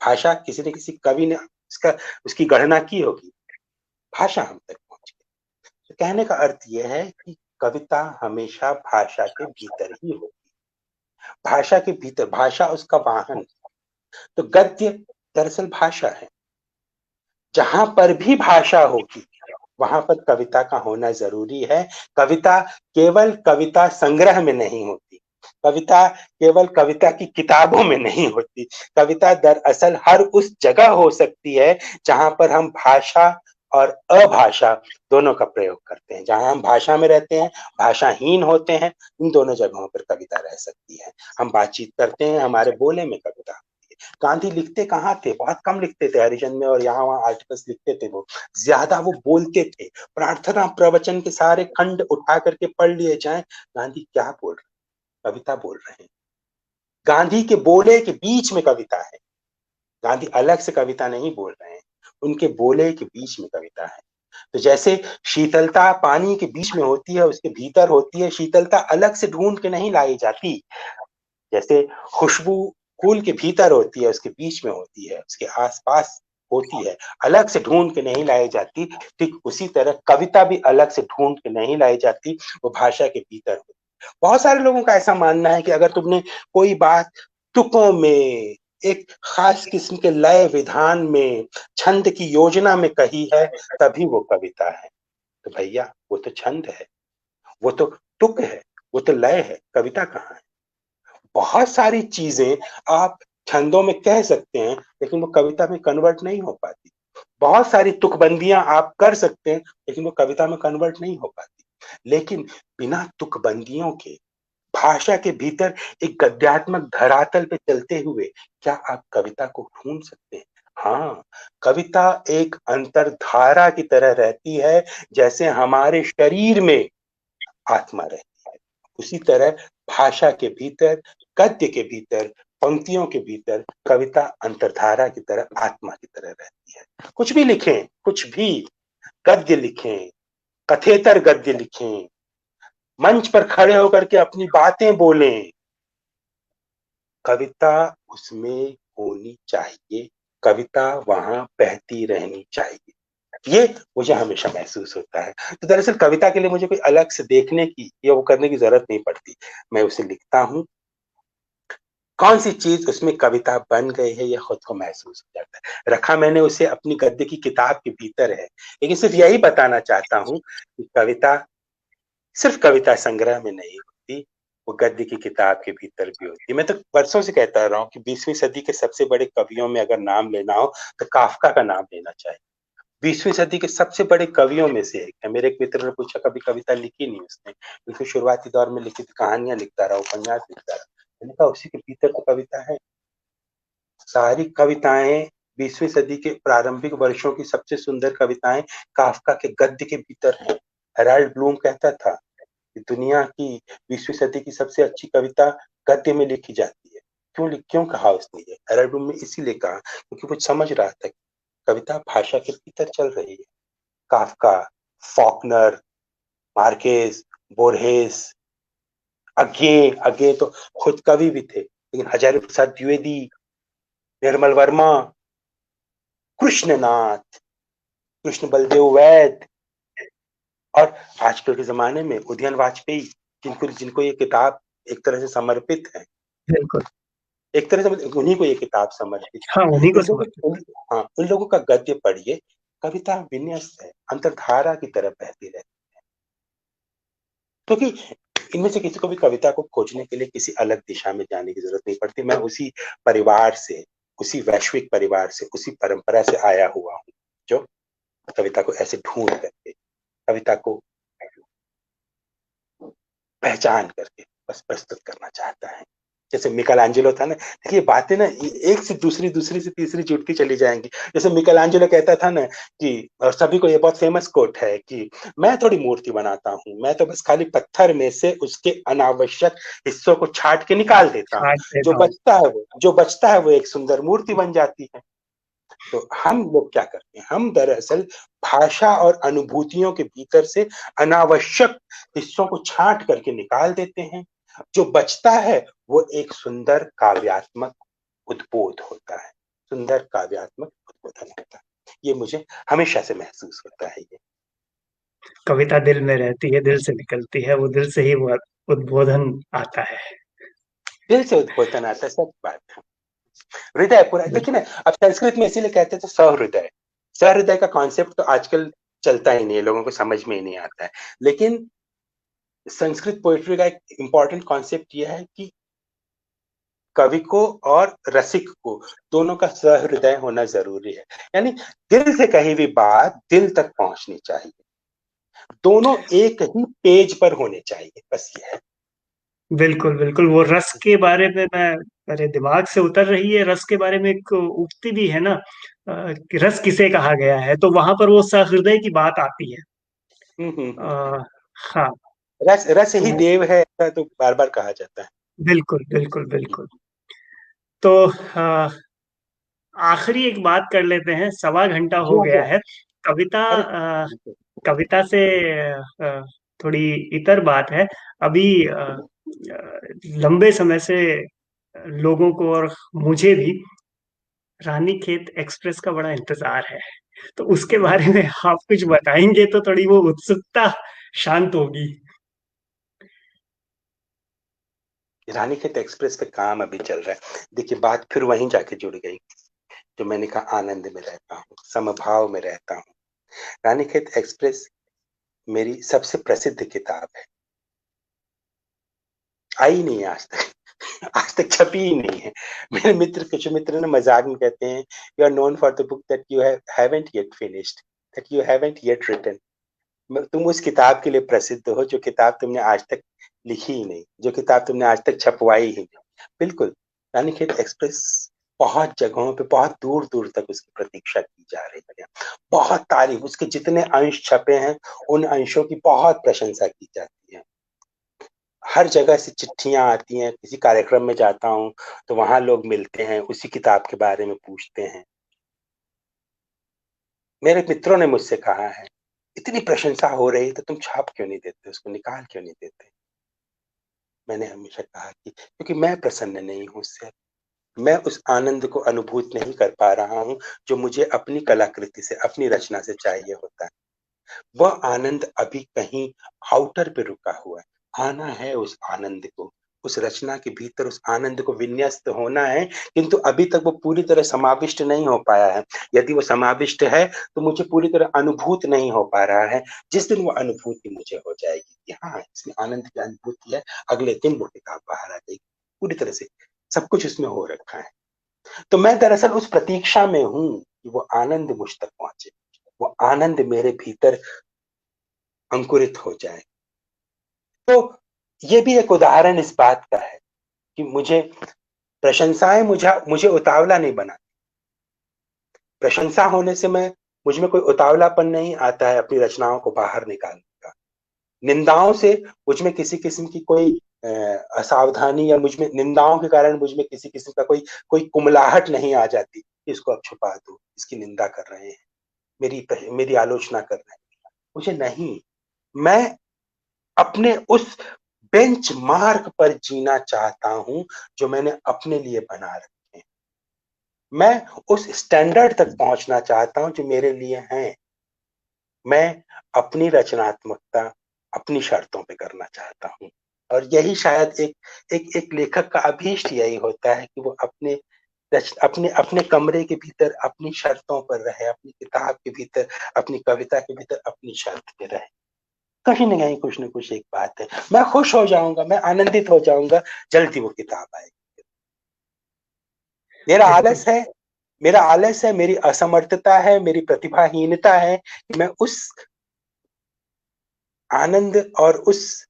भाषा किसी न किसी कवि ने उसका उसकी गणना की होगी, भाषा हम तक पहुंच गई। तो कहने का अर्थ यह है कि कविता हमेशा भाषा के भीतर ही होती है, भाषा के भीतर, भाषा उसका वाहन। तो गद्य दरअसल भाषा है, जहां पर भी भाषा होगी वहां पर कविता का होना जरूरी है। कविता केवल कविता संग्रह में नहीं होती, कविता केवल कविता की किताबों में नहीं होती, कविता दरअसल हर उस जगह हो सकती है जहां पर हम भाषा और अभाषा दोनों का प्रयोग करते हैं। जहां हम भाषा में रहते हैं, भाषाहीन होते हैं, इन दोनों जगहों पर कविता रह सकती है। हम बातचीत करते हैं, हमारे बोले में कविता। गांधी लिखते कहाँ थे? बहुत कम लिखते थे, हरिजन में और यहाँ वहां आर्टिकल्स लिखते थे। वो ज्यादा वो बोलते थे। प्रार्थना प्रवचन के सारे खंड उठा करके पढ़ लिए जाएं, गांधी क्या बोल रहे हैं? कविता बोल रहे हैं। गांधी के बोले के बीच में कविता है, गांधी अलग से कविता नहीं बोल रहे हैं, उनके बोले के बीच में कविता है। तो जैसे शीतलता पानी के बीच में होती है, उसके भीतर होती है, शीतलता अलग से ढूंढ के नहीं लाई जाती। जैसे खुशबू फूल के भीतर होती है, उसके बीच में होती है, उसके आसपास होती है, अलग से ढूंढ के नहीं लाई जाती। ठीक उसी तरह कविता भी अलग से ढूंढ के नहीं लाई जाती, वो भाषा के भीतर होती है। बहुत सारे लोगों का ऐसा मानना है कि अगर तुमने कोई बात तुकों में, एक खास किस्म के लय विधान में, छंद की योजना में कही है, तभी वो कविता है। तो भैया वो तो छंद है, वो तो तुक है, वो तो लय है, कविता कहाँ है? बहुत सारी चीजें आप छंदों में कह सकते हैं, लेकिन वो कविता में कन्वर्ट नहीं हो पाती। बहुत सारी तुकबंदियां आप कर सकते हैं, लेकिन वो कविता में कन्वर्ट नहीं हो पाती। लेकिन बिना तुकबंदियों के भाषा के भीतर एक गद्यात्मक धरातल पे चलते हुए क्या आप कविता को ढूंढ सकते हैं? हाँ, कविता एक अंतरधारा की तरह रहती है, जैसे हमारे शरीर में आत्मा रहती है। उसी तरह भाषा के भीतर, गद्य के भीतर, पंक्तियों के भीतर कविता अंतरधारा की तरह, आत्मा की तरह रहती है। कुछ भी लिखें, कुछ भी गद्य लिखें, कथेतर गद्य लिखें, मंच पर खड़े होकर के अपनी बातें बोलें, कविता उसमें होनी चाहिए, कविता वहां बहती रहनी चाहिए। ये मुझे हमेशा महसूस होता है। तो दरअसल कविता के लिए मुझे कोई अलग से देखने की या वो करने की जरूरत नहीं पड़ती। मैं उसे लिखता हूँ, कौन सी चीज उसमें कविता बन गई है, ये खुद को महसूस हो जाता है। रखा मैंने उसे अपनी गद्य की किताब के भीतर है, लेकिन सिर्फ यही बताना चाहता हूँ कि कविता सिर्फ कविता संग्रह में नहीं होती, वो गद्य की किताब के भीतर भी होती है। मैं तो वर्षों से कहता रहा हूँ कि 20वीं सदी के सबसे बड़े कवियों में अगर नाम लेना हो तो काफका का नाम लेना चाहिए। 20वीं सदी के सबसे बड़े कवियों में से एक है। मेरे एक मित्र ने पूछा, कभी कविता लिखी नहीं उसने? बिल्कुल शुरुआती दौर में लिखी थी, कहानियां लिखता रहा, उपन्यास लिखता रहा। मैंने कहा उसी के भीतर तो कविता है। सारी कविताएं 20वीं सदी के प्रारंभिक वर्षों की सबसे सुंदर कविताएं काफका के गद्य के भीतर हैं। हेराल्ड ब्लूम कहता था दुनिया की 20वीं सदी की सबसे अच्छी कविता गद्य में लिखी जाती है। क्यों कहा उसने ये? एराडूम में इसीलिए कहा क्योंकि वो समझ रहा था कि कविता भाषा के भीतर चल रही है। काफका, फॉकनर, मार्केस, बोरहेस, अगे तो खुद कवि भी थे, लेकिन हजारी प्रसाद द्विवेदी, निर्मल वर्मा, कृष्णनाथ, कृष्ण बलदेव वैद, और आजकल के जमाने में उदयन वाजपेयी, जिनको जिनको ये किताब एक तरह से समर्पित है। बिल्कुल। एक तरह से उन्हीं को ये किताब समर्पित हाँ, उन्हीं को है। समर्पित। हाँ, उन लोगों का गद्य पढ़िए, कविता विन्यस्त है, अंतरधारा की तरफ बहती रहती है। क्योंकि इनमें से किसी को भी कविता को खोजने के लिए किसी अलग दिशा में जाने की जरूरत नहीं पड़ती। मैं उसी परिवार से, उसी वैश्विक परिवार से, उसी परंपरा से आया हुआ हूँ जो कविता को ऐसे ढूंढ करके, कविता को पहचान करके बस प्रस्तुत करना चाहता है। जैसे मिकलांजेलो था ना, देखिए बातें ना एक से दूसरी, दूसरी से तीसरी जुड़ती चली जाएंगी। जैसे मिकलांजेलो कहता था ना कि, और सभी को ये बहुत फेमस कोट है कि मैं थोड़ी मूर्ति बनाता हूँ, मैं तो बस खाली पत्थर में से उसके अनावश्यक हिस्सों को छाट के निकाल देता हूँ, छाट देता हूँ। जो बचता है वो एक सुंदर मूर्ति बन जाती है। तो हम लोग क्या करते हैं, हम दरअसल भाषा और अनुभूतियों के भीतर से अनावश्यक हिस्सों को छांट करके निकाल देते हैं। जो बचता है वो एक सुंदर काव्यात्मक उद्बोध होता है, सुंदर काव्यात्मक उद्बोधन होता है। ये मुझे हमेशा से महसूस होता है। ये कविता दिल में रहती है, दिल से निकलती है, वो दिल से ही वो उद्बोधन आता है। दिल से उद्बोधन आता है, सच बात है। हृदय पूरा देखिए ना, अब संस्कृत में इसीलिए कहते थे सहृदय। सहृदय का कॉन्सेप्ट तो आजकल चलता ही नहीं है, लोगों को समझ में ही नहीं आता है। लेकिन संस्कृत पोएट्री का एक इंपॉर्टेंट कॉन्सेप्ट यह है कि कवि को और रसिक को दोनों का सहृदय होना जरूरी है। यानी दिल से कही हुई बात दिल तक पहुंचनी चाहिए, दोनों एक ही पेज पर होने चाहिए, बस ये है। बिल्कुल, बिल्कुल, वो रस के बारे में मैं मेरे दिमाग से उतर रही है, रस के बारे में एक उक्ति भी है ना, कि रस किसे कहा गया है, तो वहाँ पर वो सहृदय की बात आती है। हम्म। हाँ, रस रस तो ही वो देव है, ऐसा तो बार बार कहा जाता है। बिल्कुल, बिल्कुल, बिल्कुल। तो आखिरी एक बात कर लेते हैं, सवा घंटा जी हो हाँ, जी गया हाँ। है। कविता अरे कविता से थोड़ी इतर बात है। अभी लंबे समय से लोगों को और मुझे भी रानीखेत एक्सप्रेस का बड़ा इंतज़ार है। तो उसके बारे में आप कुछ बताएँगे तो थोड़ी वो उत्सुकता शांत होगी। रानीखेत एक्सप्रेस पे काम अभी चल रहा है। देखिए बात फिर वहीं जाके जुड़ गई, जो मैंने कहा आनंद में रहता हूँ, समभाव में रहता हूँ। रानीखेत एक्सप्रेस मेरी सबसे प्रसिद्ध किताब है, आई नहीं है आज तक। आज तक छपी ही नहीं है। मेरे मित्र, कुछ मित्र ने मजाक में कहते हैं, you are known for the book that you haven't yet finished, that you haven't yet written. तुम उस किताब के लिए प्रसिद्ध हो जो किताब तुमने आज तक लिखी ही नहीं, जो किताब तुमने आज तक छपवाई ही नहीं। बिल्कुल, रानीखेत एक्सप्रेस बहुत जगहों पे बहुत दूर दूर तक उसकी प्रतीक्षा की जा रही है, बहुत तारीफ, उसके जितने अंश छपे हैं उन अंशों की बहुत प्रशंसा की जाती है। हर जगह से चिट्ठियां आती हैं, किसी कार्यक्रम में जाता हूँ तो वहां लोग मिलते हैं, उसी किताब के बारे में पूछते हैं। मेरे मित्रों ने मुझसे कहा है, इतनी प्रशंसा हो रही तो तुम छाप क्यों नहीं देते, उसको निकाल क्यों नहीं देते। मैंने हमेशा कहा कि क्योंकि मैं प्रसन्न नहीं हूं उससे, मैं उस आनंद को अनुभूत नहीं कर पा रहा हूं जो मुझे अपनी कलाकृति से, अपनी रचना से चाहिए होता है। वह आनंद अभी कहीं आउटर पे रुका हुआ है। आना है उस आनंद को, उस रचना के भीतर उस आनंद को विन्यस्त होना है, किंतु अभी तक वो पूरी तरह समाविष्ट नहीं हो पाया है। यदि वो समाविष्ट है तो मुझे पूरी तरह अनुभूत नहीं हो पा रहा है। जिस दिन वो अनुभूति मुझे हो जाएगी कि हाँ इसमें आनंद की अनुभूति है, अगले दिन वो किताब बाहर आ जाएगी पूरी तरह से, सब कुछ उसमें हो रखा है। तो मैं दरअसल उस प्रतीक्षा में हूं कि वो आनंद मुझ तक पहुंचे, वो आनंद मेरे भीतर अंकुरित हो जाए। तो ये भी एक उदाहरण इस बात का है कि मुझे प्रशंसाएं मुझे मुझे उतावला नहीं बना। प्रशंसा होने से मैं, मुझ में कोई उतावलापन नहीं आता है अपनी रचनाओं को बाहर निकालने का। निंदाओं से मुझ में किसी किस्म की कोई असावधानी या मुझ में निंदाओं के कारण मुझ में किसी किस्म का कोई कोई कुमलाहट नहीं आ जाती, इसको अब छुपा दो, इसकी निंदा कर रहे हैं, मेरी आलोचना कर रहे हैं। मुझे नहीं, मैं अपने उस बेंचमार्क पर जीना चाहता हूं जो मैंने अपने लिए बना रखे हैं। मैं उस स्टैंडर्ड तक पहुंचना चाहता हूं जो मेरे लिए हैं। मैं अपनी रचनात्मकता अपनी शर्तों पे करना चाहता हूं, और यही शायद एक लेखक का अभीष्ट यही होता है कि वो अपने अपने अपने कमरे के भीतर अपनी शर्तों पर रहे, अपनी किताब के भीतर, अपनी कविता के भीतर अपनी शर्त पे रहे। कहीं न कहीं कुछ न कुछ एक बात है, मैं खुश हो जाऊँगा, मैं आनंदित हो जाऊँगा, जल्द ही वो किताब आएगी। मेरा बिल्कुल। आलस है मेरा आलस है, मेरी असमर्थता है, मेरी प्रतिभाहीनता है कि मैं उस आनंद और उस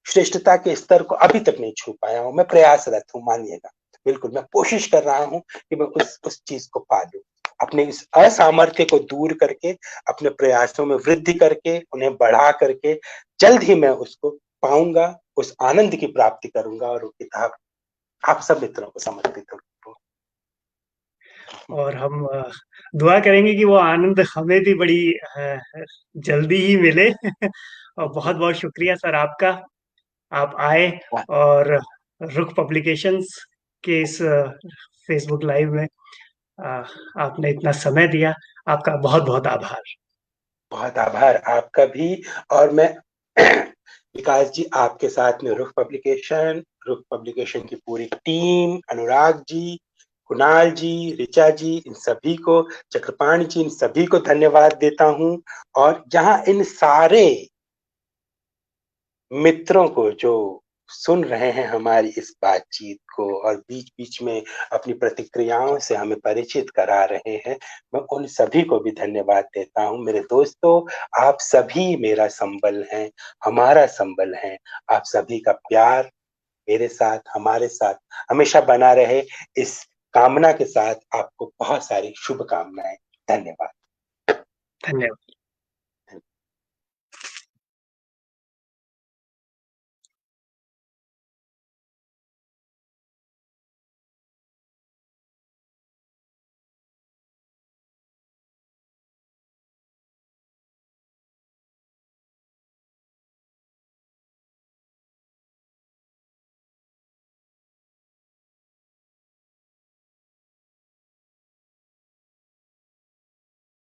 श्रेष्ठता के स्तर को अभी तक नहीं छू पाया हूँ। मैं प्रयासरत हूँ, मानिएगा। बिल्कुल, मैं कोशिश कर रहा हूँ कि मैं उस चीज़ को पा लूँ। अपने इस असामर्थ्य को दूर करके, अपने प्रयासों में वृद्धि करके, उन्हें बढ़ा करके, जल्द ही मैं उसको पाऊँगा, उस आनंद की प्राप्ति करूँगा और वो किताब आप सब मित्रों को समर्पित होगी। और हम दुआ करेंगे कि वो आनंद हमें भी बड़ी जल्दी ही मिले। और बहुत-बहुत शुक्रिया सर आपका। आप आए और रुख पब्लिकेशंस के इस फ़ेसबुक लाइव में अ, आपने इतना समय दिया। आपका बहुत-बहुत आभार। बहुत आभार आपका भी। और मैं विकास जी, आपके साथ में रुख पब्लिकेशन की पूरी टीम, अनुराग जी, कुणाल जी, ऋचा जी, इन सभी को, चक्रपाणी जी, इन सभी को धन्यवाद देता हूं। और जहां इन सारे मित्रों को जो सुन रहे हैं हमारी इस बातचीत को और बीच-बीच में अपनी प्रतिक्रियाओं से हमें परिचित करा रहे हैं, मैं उन सभी को भी धन्यवाद देता हूँ। मेरे दोस्तों, आप सभी मेरा संबल हैं, हमारा संबल हैं। आप सभी का प्यार मेरे साथ, हमारे साथ हमेशा बना रहे, इस कामना के साथ आपको बहुत सारी शुभकामनाएँ। धन्यवाद। धन्यवाद।